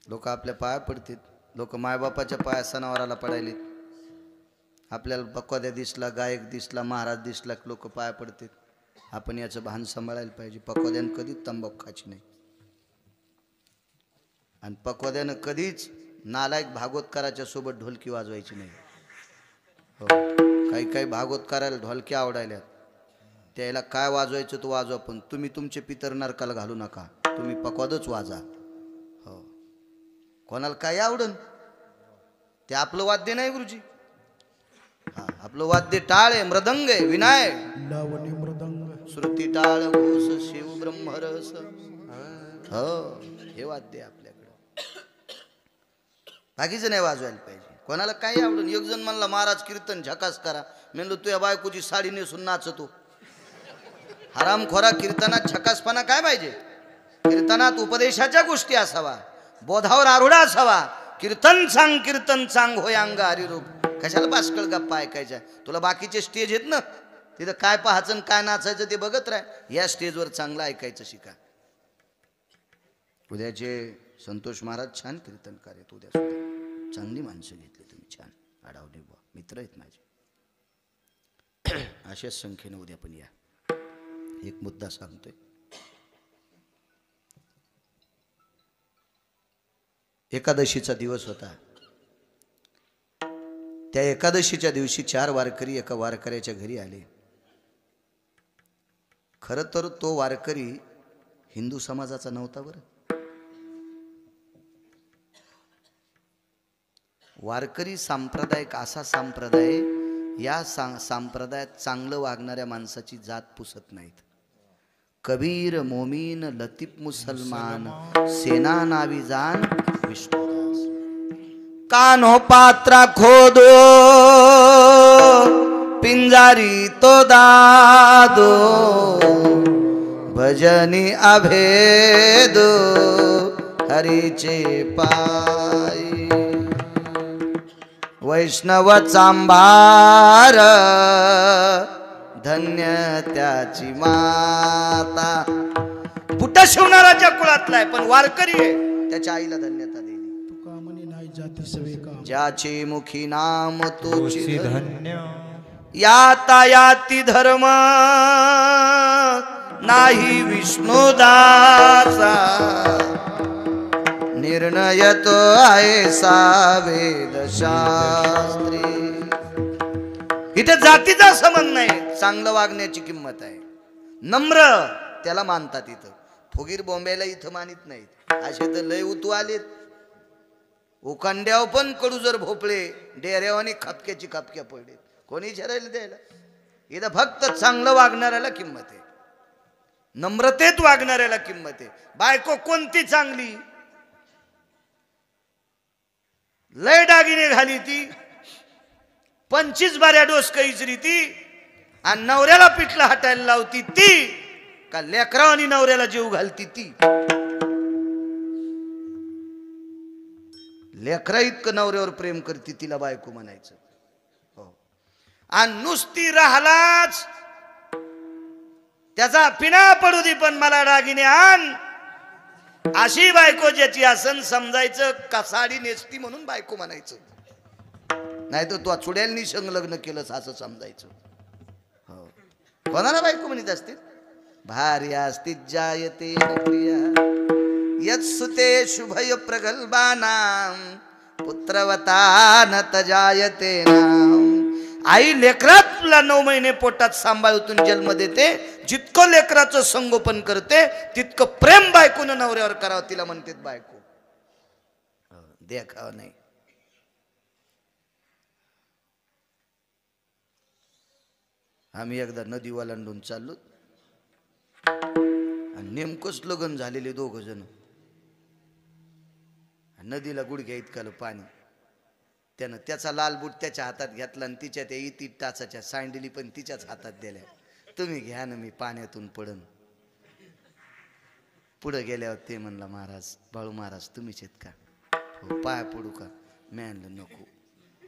S1: लोक आपल्या पाया पडतील, लोक मायबापाच्या पाया सणावाराला पडायलेत. आपल्याला पक्वाद्या दिसला, गायक दिसला, महाराज दिसला, लोक पाया पडतील. आपण याचं भान सांभाळायला पाहिजे. पक्वाद्यानं कधीच तंबाखू खायची नाही आणि पक्वाद्यानं कधीच नालायक भागवतकाराच्या सोबत ढोलकी वाजवायची नाही. हो, काही काही भागवतकाराला ढोलकी आवडायल्यात, त्याला काय वाजवायचं तो वाजवा, पण तुम्ही तुमचे पितर नरकाला घालू नका. तुम्ही पक्वादच वाजा. हो, कोणाला काय आवडन ते आपलं वाद्य नाही गुरुजी. हा, आपलं वाद्य टाळ आहे, मृदंग आहे, विनाय
S2: लावणी मृदंग,
S1: श्रुती टाळ घोष शिव ब्रह्मरस. हो, हे वाद्य आपल्याकडं. बाकीचं नाही वाजवायला पाहिजे. कोणाला काही आवडून. एक जण म्हणला महाराज कीर्तन झकास करा. म्हणलो तुझ्या बायकोची साडी नेसून नाचतो. हरामखोरा, कीर्तनात झकासपणा काय पाहिजे? कीर्तनात उपदेशाच्या गोष्टी असावा, बोधावर आरूढा असावा. कीर्तन सांग होय अंग हरिरूप. कशाला बासकळ गप्पा ऐकायच्या? तुला बाकीचे स्टेज आहेत ना, तिथं काय पाहायचं काय नाचायचं ते बघत राह. या स्टेजवर चांगलं ऐकायचं शिका. उद्याचे संतोष महाराज छान कीर्तनकार आहेत. उद्या सुद्धा चांगली माणसं घेतली तुम्ही, छान आडावले बुवा, मित्र आहेत माझे. अशाच संख्येने उद्या पण या. एक मुद्दा सांगतोय. एकादशीचा दिवस होता. त्या एकादशीच्या दिवशी 4 वारकरी एका वारकऱ्याच्या घरी आले. खरं तर तो वारकरी हिंदू समाजाचा नव्हता. बरं, वारकरी संप्रदाय असा संप्रदाय, या संप्रदायात चांगलं वागणाऱ्या माणसाची जात पुसत नाहीत. कबीर मोमीन लतीफ मुसलमान, सेना नावी जान विष्णुदास. कान्हो पात्रा खोदो पिंजारी तो दादो, भजनी अभेद हरीचे पायी. वैष्णव चांभार धन्य त्याची माता. बुट शिवणाराच्या कुळातला आहे पण वारकरी आहे, त्याच्या आईला धन्यता दिली.
S2: तुका म्हणे नाही जाती सवे काम,
S1: ज्याचे मुखी नाम तुझी
S2: धन्य.
S1: याता याती धर्म नाही विष्णुदासा. निर्णय तो आहे वेद शास्त्री. इथे जातीचा संबंध नाही, चांगलं वागण्याची किंमत आहे. नम्र त्याला मानतात. इथं फुगीर बॉम्बेला इथं मानित नाहीत. असे तर लय उतू आलेत. उकांड्याव पण कडू जर भोपळे, डेऱ्यावानी खपक्याची खपक्या पडले. कोणी विचारायला द्यायला? इथं फक्त चांगलं वागणाऱ्याला किंमत आहे, नम्रतेत वागणाऱ्याला किंमत आहे. बायको कोणती चांगली, लय दागिने घाली ती, 25 बाऱ्या डोस कैचरी ती, आणि नवऱ्याला पिठला हटायला लावती ती, का लेकरा आणि नवऱ्याला जीव घालती ती. लेकरा इतकं नवऱ्यावर प्रेम करती, तिला बायको म्हणायचं. हो, आणि नुसती राहलाच त्याचा पिना पडू दे पण मला दागिने आण, अशी बायको ज्याची आसन समजायचं का साडी नेसती म्हणून बायको म्हणायचं. नाही तर तू चुड्याल निसंग लग्न केलंस असं समजायचं. हो, कोणाला बायको म्हणत असतील? भार्या असती जायते प्रिया यत्सुते शुभय प्रगल्भानां पुत्रवता न तजायते नाम. आई लेकराला 9 महिने पोटात सांभाळून जन्म देते. जितकं लेकराचं संगोपन करते तितकं प्रेम बायकोनं नवऱ्यावर करावं, तिला म्हणते बायको. देखाव नाही. आम्ही एकदा नदी ओलांडून चाललो आणि नेमकंच लग्न झालेले 2 जण. नदीला गुडघ्या इतकालं पाणी. त्यानं त्याचा लाल बूट त्याच्या हातात घेतला आणि तिच्या त्या इती टाचाच्या सँडली पण तिच्याच हातात दिल्या. तुम्ही घ्या ना, मी पाण्यातून पडन. पुढे गेल्यावर ते म्हणला, महाराज बाळू महाराज तुम्हीच आहेत का? हो, पाया पडू का? मी म्हणलं नको.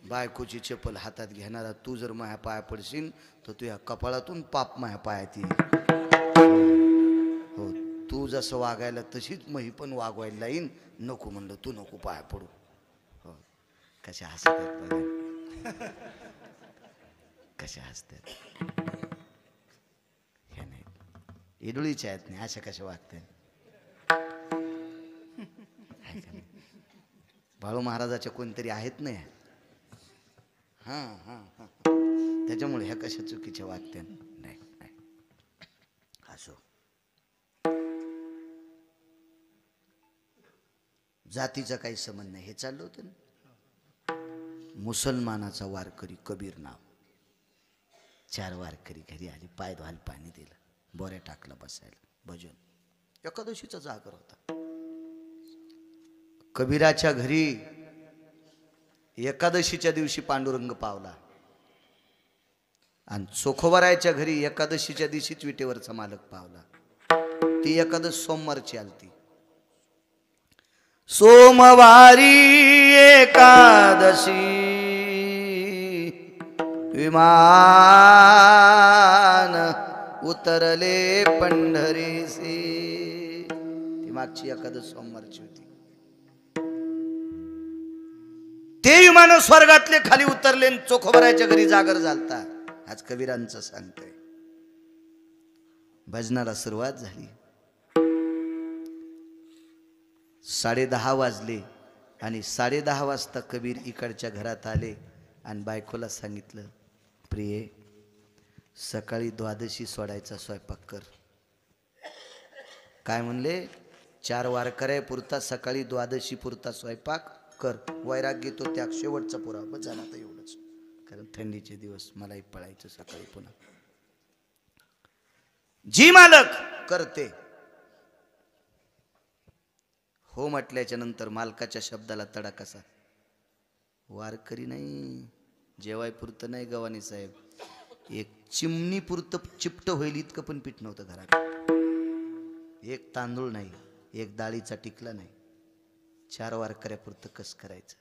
S1: बायकोची चप्पल हातात घेणारा तू जर माझ्या पाया पडशील तर तुझ्या कपाळातून पाप माझ्या पायात येईल. जसं वागायला तशीच मही पण वागवायला लाईन. नको म्हणलं तू नको पाया पडू. हो कशा हसतात बघा, कशा हसतात. हे नाही इडुळीच्या आहेत नाही अशा कशा वागतात. बाळू महाराजाच्या कोणतरी आहेत नाही. हां हां हां त्याच्यामुळे ह्या कशा चुकीच्या वागत्या. नाही नाही असो. जातीचा काही संबंध नाही. हे चाललं होतं ना. मुसलमानाचा वारकरी कबीर नाव. 4 वारकरी घरी आली, पाय धुवायला पाणी दिलं, बोऱ्या टाकला बसायला, भजन. एकादशीचा जागर होता. कबीराच्या घरी एकादशीच्या दिवशी पांडुरंग पावला आणि चोखोबरायच्या घरी एकादशीच्या दिवशीच विटेवरचा मालक पावला. ती एकादश सोमवारची आलती. सोमवारी एकादशी विमान उतरले पंढरीसी. ती मागची एकादश सोमवारची होती. ते विमान स्वर्गातले खाली उतरले, चोखोबरायच्या घरी जागर झालता. आज कबीरांचं सांगतोय. भजनाला सुरुवात झाली. 10:30 वाजले आणि 10:30 वाजता कबीर इकडच्या घरात आले आणि बायकोला सांगितलं, प्रिये सकाळी द्वादशी सोडायचा स्वयंपाक कर. काय म्हणले? 4 वारकऱ्यापुरता सकाळी द्वादशी पुरता स्वयंपाक कर. वैराग्य तो त्याग शेवटचा पुरावा. बस झाला तर एवढंच. कारण थंडीचे दिवस मलाही पळायचं सकाळी पुन्हा. जी मालक करते हो म्हटल्याच्या नंतर मालकाच्या शब्दाला तडा कसा. वारकरी नाही, जेवाय पुरतं नाही गवानी साहेब. एक चिमणी पुरतं चिपट होईल इतकं पण पीठ नव्हतं घरात. एक तांदूळ नाही, एक डाळीचा टिकला नाही. 4 वारकऱ्यापुरतं कस करायचं.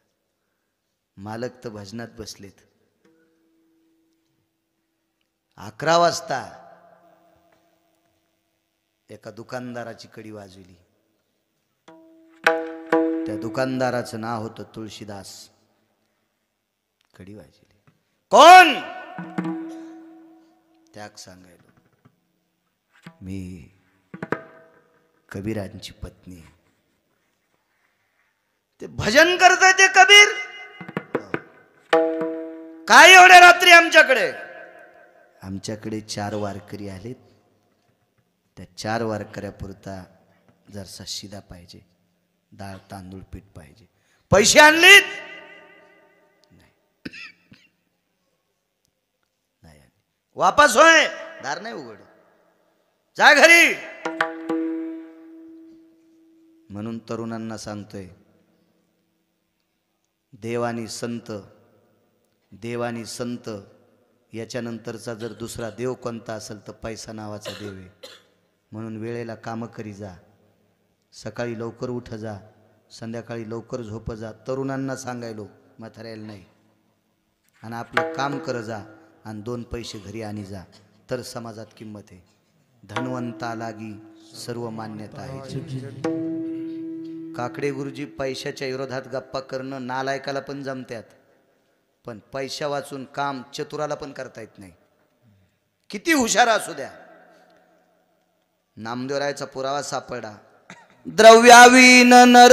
S1: मालक तर भजनात बसलेत. 11 वाजता एका दुकानदाराची कडी वाजवली. त्या दुकानदाराचं नाव होतं तुळशीदास. कडी वाजली. कोण? त्याग सांगायलो, मी कबीरांची पत्नी. ते भजन करताय ते कबीर. काय एवढ्या रात्री आमच्याकडे? आमच्याकडे 4 वारकरी आलेत. त्या 4 वारकऱ्यापुरता जरसा शिदा पाहिजे, डाळ तांदूळ पीठ पाहिजे. पैसे आणलीत? नाही. वापस होय. दार नाही उघड, जा घरी. म्हणून तरुणांना सांगतोय, देवानी संत याच्यानंतरचा जर दुसरा देव कोणता असेल तर पैसा नावाचा देव आहे. म्हणून वेळेला कामं करी जा. सकाळी लवकर उठ जा, संध्याकाळी लवकर झोप जा. तरुणांना सांगायलो, म्हाताऱ्याला नाही. आणि आपलं काम कर जा आणि 2 पैसे घरी आणि जा, तर समाजात किंमत आहे. धनवंता लागी सर्व मान्यता आहे. काकडे गुरुजी पैशाच्या विरोधात गप्पा करणं नालायकाला पण जमत्यात, पण पैसा वाचून काम चतुराला पण करता येत नाही. किती हुशार असू द्या. नामदेवरायचा पुरावा सापडा. द्रव्याविन नर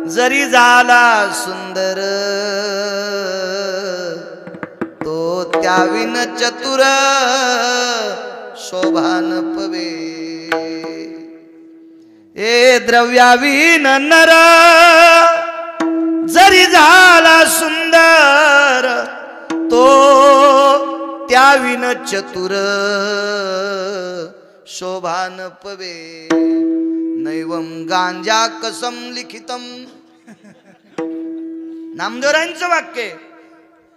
S1: जरी झाला सुंदर, तो त्याविन चतुर शोभान पवे. ए द्रव्याविन नर जरी झाला सुंदर, तो त्याविन चतुर शोभान पवे. नैवम गांजा कसम लिखितम. नामदेवरायांचं वाक्य.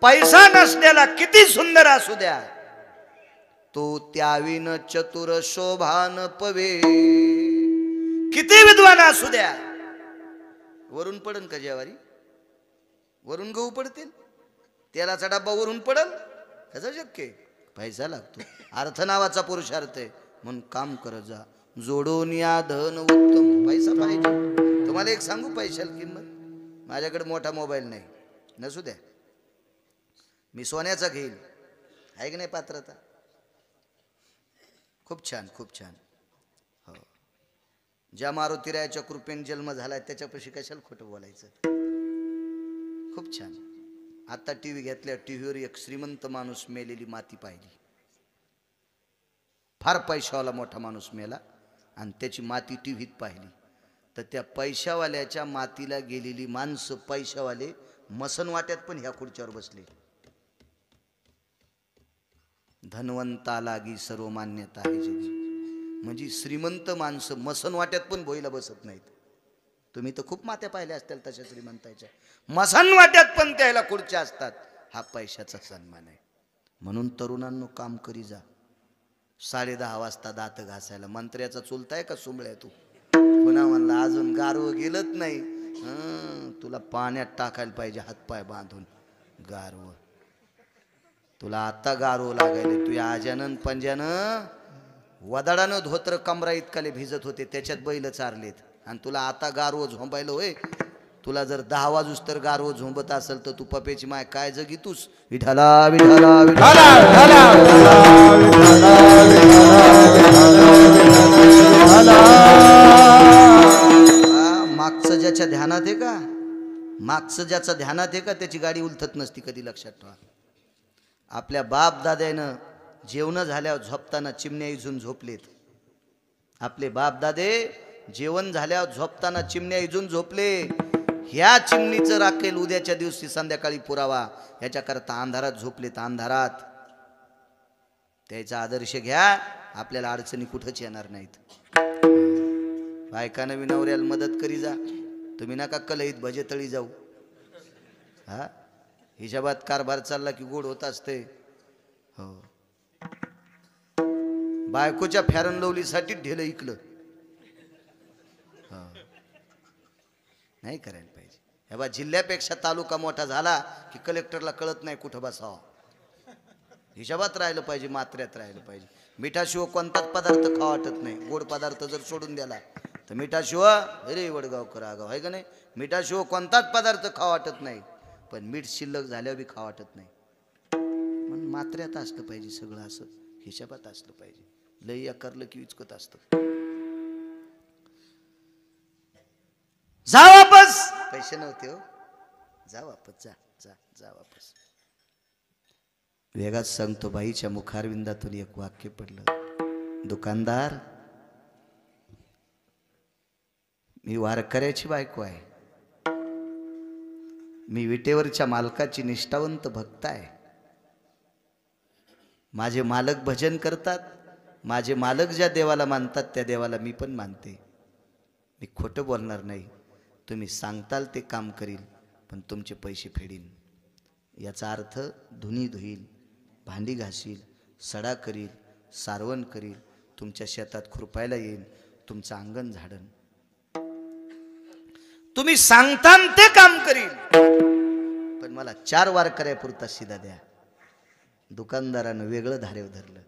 S1: पैसा नसलेला किती सुंदर असू द्या, तो त्याविन चतुर शोभान पवे. किती विद्वान असू द्या. वरून पडन का जेवारी? वरून गहू पडतील? तेलाचा डब्बा वरून पडल? कसं शक्य? पैसा लागतो. अर्थ नावाचा पुरुषार्थ आहे. म्हणून काम करत जा. जोडून या धन उत्तम. पैसा पाहिजे. तुम्हाला एक सांगू पैशाला किंमत. माझ्याकडे मोठा मोबाईल नाही, नसू द्या, मी सोन्याचा घेईल. आहे की नाही पात्रता? खूप छान, खूप छान. हो, ज्या मारुतीरायाच्या कृपेने जन्म झालाय त्याच्यापाशी कशाला खोटं बोलायचं. खूप छान. आता टीव्ही घेतल्या, टीव्हीवर एक श्रीमंत माणूस मेलेली माती पाहिली. फार पैशावाला मोठा माणूस मेला आणि त्याची माती टीव्हीत पाहिली. तर त्या पैशावाल्याच्या मातीला गेलेली माणसं, पैशावाले मसन वाट्यात पण ह्या खुर्च्यावर बसले. धनवंता लागी सर्व मान्यता आहे जगी. म्हणजे श्रीमंत माणसं मसन वाट्यात पण भोईला बसत नाहीत. तुम्ही तर खूप मात्या पाहिल्या असतील तशा श्रीमंताच्या. मसन वाट्यात पण त्याला खुर्च्या असतात. हा पैशाचा सन्मान आहे. म्हणून तरुणांनो काम करी जा. 10:30 वाजता दात घासायला. मंत्र्याचा चुलताय का सुंबळ्या तू? पुन्हा म्हणला अजून गारवं गेलत नाही. तुला पाण्यात टाकायला पाहिजे हातपाय बांधून. गारवं तुला आता गारवं लागायले. तू आजानं पंजानं वदाडानं धोत्र कमरा इतकाले भिजत होते, त्याच्यात बैल चारलेत. आणि तुला आता गारवं झोंबायला होय. तुला जर 10 वाजूस तर गारवं झोंबत असेल तर तू पपेची माय काय जगीतूस. विठाला विठाला विठाला मागचं ज्याच्या ध्यानात आहे का, मागचं ज्याच्या ध्यानात आहे का त्याची गाडी उलथत नसती कधी. लक्षात ठेवा. आपल्या बाप दाद्यानं जेवण झाल्यावर झोपताना चिमण्या इजून झोपलेत. आपले बाप दादे जेवण झाल्यावर झोपताना चिमण्या इजून झोपले. ह्या चिमणीचं राखेल उद्याच्या दिवशी संध्याकाळी पुरावा. ह्याच्याकरता अंधारात झोपलेत. अंधारात त्याचा आदर्श घ्या. आपल्याला अडचणी कुठंच येणार नाहीत. बायकानं बी नवऱ्याला मदत करी जा. तुम्ही नका कलईत भजेतळी जाऊ. हा, हिशोबात कारभार चालला की गोड होत असते. हो, बायकोच्या फॅरन लवलीसाठी ढेलं इकलं. हो, नाही करायला पाहिजे. हे बा, जिल्ह्यापेक्षा तालुका मोठा झाला की कलेक्टरला कळत नाही कुठं बसावं. हिशोबात राहिलं पाहिजे, मात्र्यात राहिलं पाहिजे. मिठाशिवाय कोणताच पदार्थ खावा वाटत नाही. गोड पदार्थ जर सोडून द्याला तर मिठाशिवाय, अरे वडगावकर आगाव आहे का नाही, मिठाशिवाय कोणताच पदार्थ खावा वाटत नाही. पण मीठ शिल्लक झाल्यावर बी खावा वाटत नाही. म्हणून मात्र्यात असलं पाहिजे सगळं. असं हिशोबात असलं पाहिजे. लई करलं की विचकत असतं. जा वापस. पैसे नव्हते हो. जा वापस. जा जा जा वापस. वेगात सांगतो. बाईच्या मुखारविंदातून एक वाक्य पडलं. दुकानदार, मी वारकऱ्याची बायको आहे. मी विटेवरच्या मालकाची निष्ठावंत भक्त आहे. माझे मालक भजन करतात. माझे मालक ज्या देवाला मानतात त्या देवाला मी पण मानते. मी खोटं बोलणार नाही. तुम्ही सांगताल ते काम करील, पण तुमचे पैसे फेडीन. याचा अर्थ धुनी धुईल, भांडी घासील, सडा करील, सारवण करील, तुमच्या शेतात खुरपायला येईल, तुमचं अंगण झाडन. तुम्ही सांगतान ते काम करील, पण मला 4 वारकऱ्यापुरता शिदा द्या. दुकानदारानं वेगळं धारेव धरलं.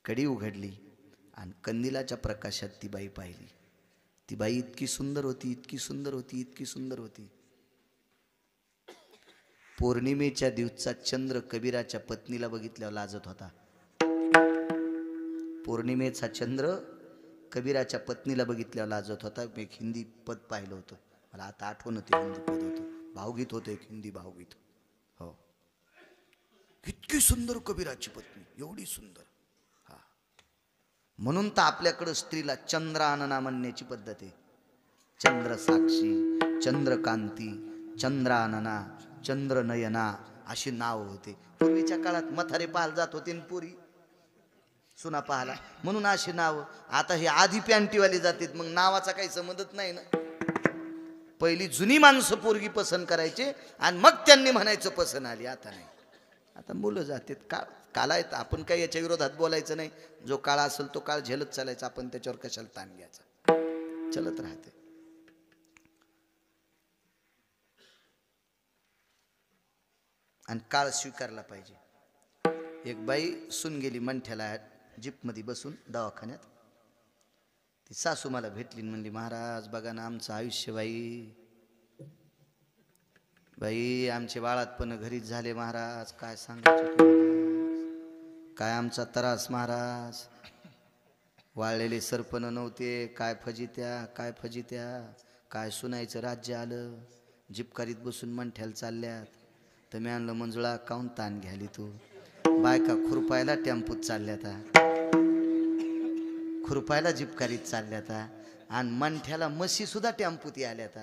S1: कडी उघडली आणि कंदिलाच्या प्रकाशात ती बाई पाहिली. ती बाई इतकी सुंदर होती, इतकी सुंदर होती, इतकी सुंदर होती. पौर्णिमेच्या दिवसाचा चंद्र कबीराच्या पत्नीला बघितल्यावर लाजत होता. पौर्णिमेचा चंद्र कबीराच्या पत्नीला बघितल्यावर लाजत होता. मी एक हिंदी पद पाहिलं होतं, मला आता आठवण होते. हिंदी पद होतं, भावगीत होतं एक हिंदी भावगीत. हो, इतकी सुंदर कबीराची पत्नी, एवढी सुंदर. हा, म्हणून तर आपल्याकडं स्त्रीला चंद्रानना म्हणण्याची पद्धत आहे. चंद्र साक्षी, चंद्रकांती, चंद्रानना, चंद्रनयना अशी नाव होते. पूर्वीच्या काळात मथारे पाहायला जात होते न पुरी सुना पाहाला, म्हणून अशी नाव. आता हे आधी पॅन्टीवाली जातात, मग नावाचा काही संबंधच नाही ना. पहिली जुनी माणसं पोरगी पसंत करायचे आणि मग त्यांनी म्हणायचं पसंत आली. आता नाही, आता मुलं जातात. काळ आहेत, आपण काही याच्या विरोधात बोलायचं नाही. जो काळ असेल तो काळ झेलत चालायचा. आपण त्याच्यावर कशाला ताण घ्यायचा, चलत राहते. आणि काळ स्वीकारला पाहिजे. एक बाई सून गेली मंठ्याला जीपमध्ये बसून दवाखान्यात. ती सासू मला भेटली म्हणली, महाराज बघा ना आमचं आयुष्य बाई आमचे बाळातपण घरीच झाले महाराज, काय सांगायचं तुम्हाला? काय आमचा त्रास महाराज, वाळलेले सरपण नव्हते, काय फजित्या, काय सुनायचं राज्य आलं, जिपकारीत बसून मंठ्याला चालल्यात. तर मी आणलं, मंजुळा काऊन ताण घ्याली तू, बायका खुरपायला टेम्पूत चालल्यात, खुरपायला जिपकारीत चालल्यात, आणि मंठ्याला म्हशी सुद्धा टेम्पूत आल्यात,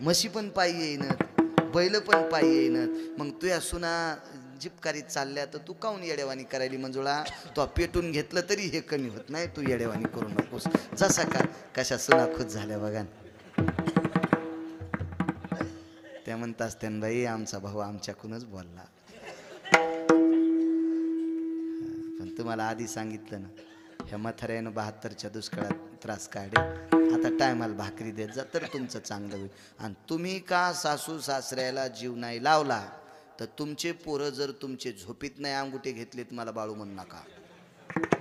S1: म्हशी पण पायी येईनात, बैल पण पायी येईनात. मग तुया सुना जिपकारीत चालल्या तर तू काऊन येडेवानी करायली मंजुळा? तो पेटून घेतलं तरी हे कमी होत नाही, तू येडेवानी करू नकोस. जसा का कशा सुना खुश झाल्या बघा. त्या म्हणतात त्यान बाई आमचा भाऊ आमच्याकडूनच बोलला, पण तुम्हाला आधी सांगितलं ना, ह्या म्हाताऱ्यानं 72च्या दुष्काळात त्रास काढे, आता टायमाला भाकरी देत जा तर तुमचं चांगलं होईल. आणि तुम्ही का सासू सासऱ्याला जीव नाही लावला तर तुमचे पोरं जर तुमचे झोपीत नाही अंगुठे घेतलेत, मला बाळू म्हणू नका,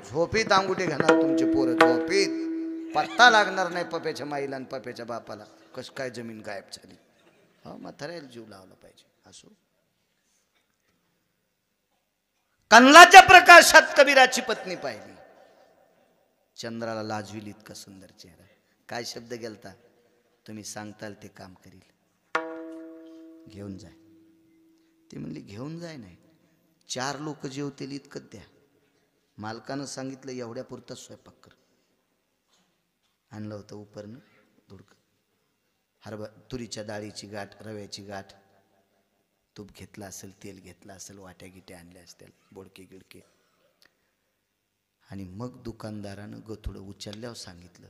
S1: झोपीत अंगुठे घेणार तुमचे पोरं, झोपीत पत्ता लागणार नाही पप्याच्या माईला आणि पप्याच्या बापाला, कस काय जमीन गायब झाली. हो, म्हाताऱ्याला जीव लावला पाहिजे. असो, कन्नाच्या प्रकाशात कबीराची पत्नी पाहिली, चंद्राला लाजविल इतका सुंदर चेहरा. काय शब्द गेलता, तुम्ही सांगताल ते काम करील, घेऊन जाय. ती म्हणली घेऊन जाय नाही, 4 लोक जेवतील इतकं द्या. मालकानं सांगितलं एवढ्या पुरता स्वयंपाक कर. आणलं होतं उपरनं धुडकं, तुरीच्या डाळीची गाठ, रव्याची गाठ, तूप घेतला असेल, तेल घेतलं असेल, वाट्या गिट्या आणल्या असतील, बोडके गिडके. आणि मग दुकानदारानं गथुडं उचलल्यावर सांगितलं,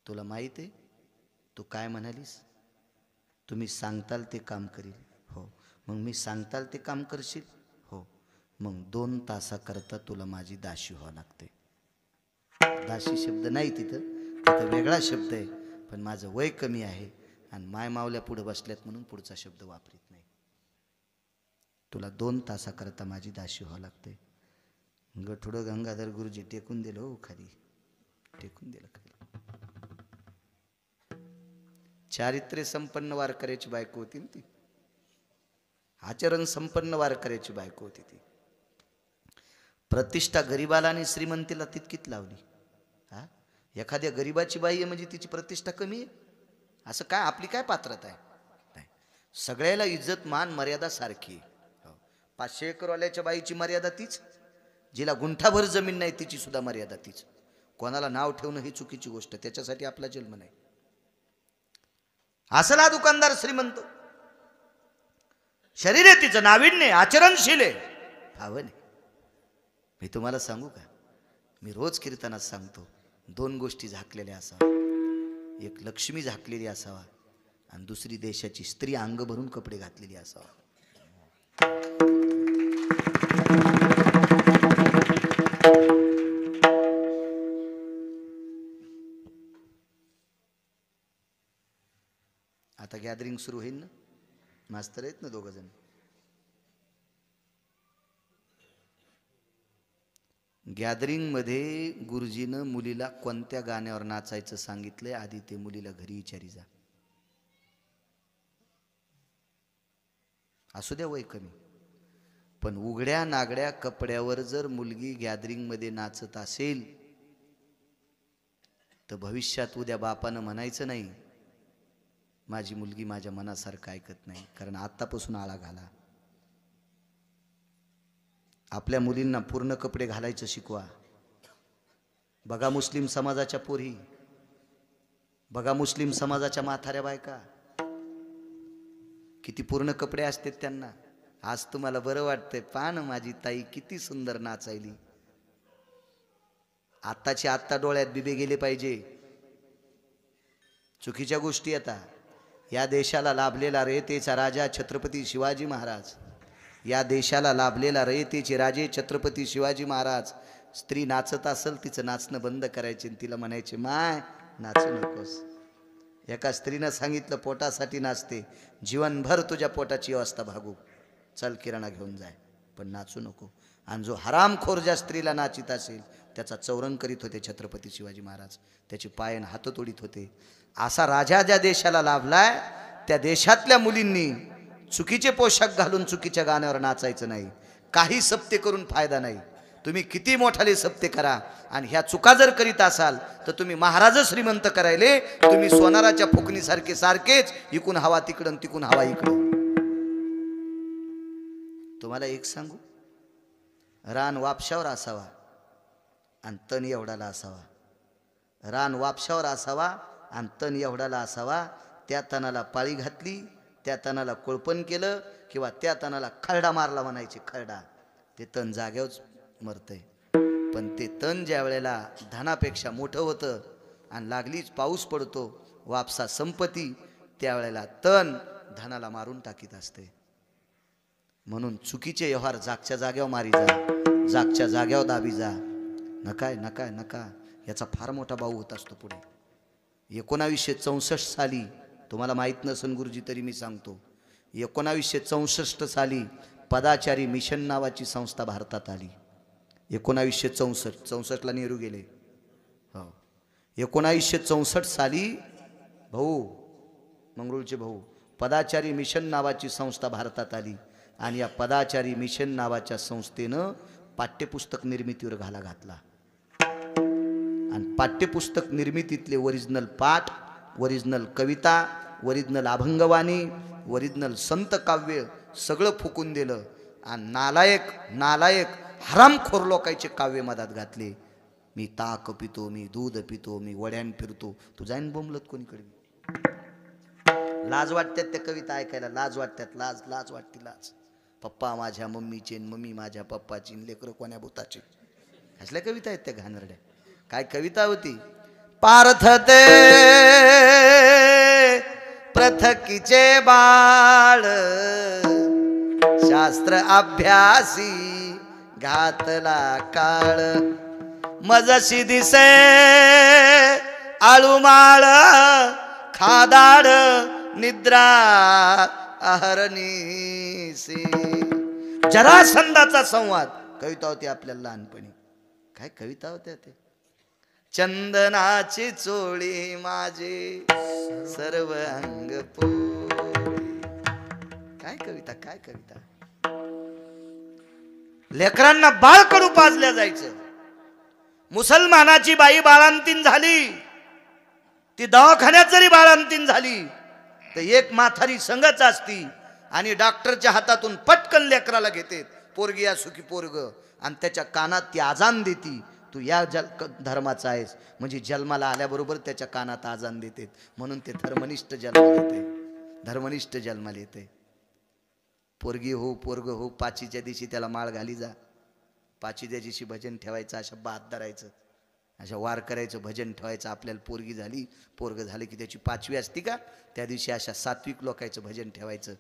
S1: तुला माहीत आहे तू काय म्हणालीस, तुम्ही सांगताल ते काम करील. हो, मग मी सांगताल ते काम करशील. हो, मग 2 तासाकरता तुला माझी दासी व्हावं लागते. दासी शब्द नाही तिथं वेगळा शब्द आहे, पण माझं वय कमी आहे आणि माय मावल्या पुढे बसल्यात म्हणून पुढचा शब्द वापरीत नाही. तुला 2 तासाकरता माझी दासी व्हावं लागते. गठुडं गंगाधर गुरुजी टेकून दिलं, हो खाली टेकून दिलं खाली. चारित्र्य संपन्न वारकऱ्याची बायको होती ती, आचरण संपन्न वारकऱ्याची बायको होती ती. प्रतिष्ठा गरीबाला आणि श्रीमंतीला तितकीच लावली. हा, एखाद्या गरीबाची बाई आहे म्हणजे तिची प्रतिष्ठा कमी आहे असं काय, आपली काय पात्रता आहे? नाही, सगळ्याला इज्जत मान मर्यादा सारखी आहे. 500 एकरवाल्याच्या बाईची मर्यादा तीच, जिला गुंठाभर जमीन नाही तिची सुद्धा मर्यादा तीच. कोणाला नाव ठेवणं ही चुकीची गोष्ट, त्याच्यासाठी आपला जन्म नाही. असला दुकानदार श्रीमंत, शरीर आहे तिचं नाविन्य, आचरणशील आहे, भावन आहे. मी तुम्हाला सांगू का, मी रोज कीर्तनात सांगतो, 2 गोष्टी झाकलेल्या असावा, एक लक्ष्मी झाकलेली असावा आणि दुसरी देशाची स्त्री अंग भरून कपडे घातलेली असावा. आता गॅदरिंग सुरू होईल ना, मास्तर आहेत ना 2 जण, गॅदरिंग मध्ये गुरुजीनं मुलीला कोणत्या गाण्यावर नाचायचं सांगितलंय, आधी ते मुलीला घरी विचारी जा. असू द्या वय कमी, पण उघड्या नागड्या कपड्यावर जर मुलगी गॅदरिंग मध्ये नाचत असेल तर भविष्यात उद्या बापानं म्हणायचं नाही माझी मुलगी माझ्या मनासारखं ऐकत नाही. कारण आतापासून आळा घाला. आपल्या मुलींना पूर्ण कपडे घालायचं शिकवा. बघा मुस्लिम समाजाच्या पोरी, बघा मुस्लिम समाजाच्या म्हाताऱ्या बायका, किती पूर्ण कपडे असतात त्यांना. आज तुम्हाला बरं वाटतंय, पान माझी ताई किती सुंदर नाचायली. आत्ताची आत्ता डोळ्यात बिबे गेले पाहिजे. चुकीच्या गोष्टी आता. या देशाला लाभलेला रयतेचा राजा छत्रपती शिवाजी महाराज, या देशाला लाभलेला रयतेचे राजे छत्रपती शिवाजी महाराज. स्त्री नाचत असेल तिचं नाचणं बंद करायचे, तिला म्हणायचे माय नाचू नकोस. एका स्त्रीनं सांगितलं पोटासाठी नाचते, जीवनभर तुझ्या पोटाची अवस्था भागू, चल किराणा घेऊन जाय पण नाचू नको. आणि जो हरामखोर ज्या स्त्रीला नाचित असेल त्याचा चौरंग करीत होते छत्रपती शिवाजी महाराज, त्याची पायन हात तोडीत होते. असा राजा ज्या देशाला लाभलाय त्या देशातल्या मुलींनी चुकीचे पोशाख घालून चुकीच्या गाण्यावर नाचायचं नाही. काही सप्ते करून फायदा नाही. तुम्ही किती मोठाले सप्ते करा आणि ह्या चुका जर करीत असाल तर तुम्ही महाराज श्रीमंत करायले, तुम्ही सोनाराच्या फुकणीसारखे सारखेच इकून हवा तिकडं तिकून हवा इकडं. तुम्हाला एक सांगू, रान वापशावर असावा आणि तण एवढाला असावा. रान वापशावर असावा आणि तण एवढाला असावा. त्या तणाला पाळी घातली, त्या तणाला कोळपण केलं किंवा त्या तणाला खरडा मारला म्हणायचे, खरडा, ते तण जाग्यावरच मरतंय. पण ते तण ज्या वेळेला धनापेक्षा मोठं होतं आणि लागलीच पाऊस पडतो, वापसा संपत्ती, त्यावेळेला तण धनाला मारून टाकीत असते. म्हणून चुकीचे व्यवहार जागच्या जाग्यावर मारी जा, जागच्या जाग्यावर दाबी जा. नकाय नकाय नका, याचा फार मोठा भाऊ होत असतो पुढे. 1964 साली, तुम्हाला माहीत नसेल गुरुजी तरी मी सांगतो, 1964 साली पदाचारी मिशन नावाची संस्था भारतात आली. 1964ला नेहरू गेले. हो, 1964 साली भाऊ, मंगरुळचे भाऊ, पदाचारी मिशन नावाची संस्था भारतात आली. आणि या पदाचारी मिशन नावाच्या संस्थेनं पाठ्यपुस्तक निर्मितीवर घाला घातला. आणि पाठ्यपुस्तक निर्मितीतले ओरिजिनल पाठ, ओरिजिनल कविता, ओरिजिनल अभंगवाणी, ओरिजिनल संत काव्य सगळं फुकून दिलं. आणि नालायक नालायक हरामखोर लोकांचे काव्य मधात घातले. मी ताक पितो, मी दूध पितो, मी वड्यान फिरतो. तू जाईन बोंबलत कोणीकडे. लाज वाटतात त्या कविता ऐकायला, लाज वाटतात, लाज लाज वाटते लाज. पप्पा माझ्या मम्मीचे, मम्मी माझ्या पप्पाची, लेकरं कोण्या भूताची. असल्या कविता आहेत त्या घाणरड्या. काय कविता होती, पार्थते प्रथकीचे बाळ, शास्त्र अभ्यासी घातला काळ. मजशी दिसे आळूमाळ, खादाड निद्रा अहर्निशी. जरासंधाचा संवाद कविता होती आपल्या लहानपणी. काय कविता होत्या ते. चंदनाची चोळी माझे सर्व अंग पोळी. काय कविता, काय कविता. लेकरांना बाळ कडू पाजल्या जायचं. मुसलमानाची बाई बाळंतीण झाली, ती दवाखान्यात जरी बाळंतीण झाली तर एक म्हातारी संगच असती आणि डॉक्टरच्या हातातून पटकन लेकराला घेते, पोरगी असो की पोरग, आणि त्याच्या कानात ती आजान देती, तू या धर्माचा आहेस. म्हणजे जन्माला आल्याबरोबर त्याच्या कानात आजान देते. म्हणून ते धर्मनिष्ठ जन्माला येते, धर्मनिष्ठ जन्माला येते. पोरगी हो पोरग हो, पाचीच्या दिवशी त्याला माळ घाली जा. पाचीच्या दिवशी भजन ठेवायचं, अशा बात धरायचं, अशा वार करायचं, भजन ठेवायचं. आपल्याला पोरगी झाली, पोरग झालं की त्याची 5वी असती का, त्या दिवशी अशा सात्विक लोकांचं भजन ठेवायचं.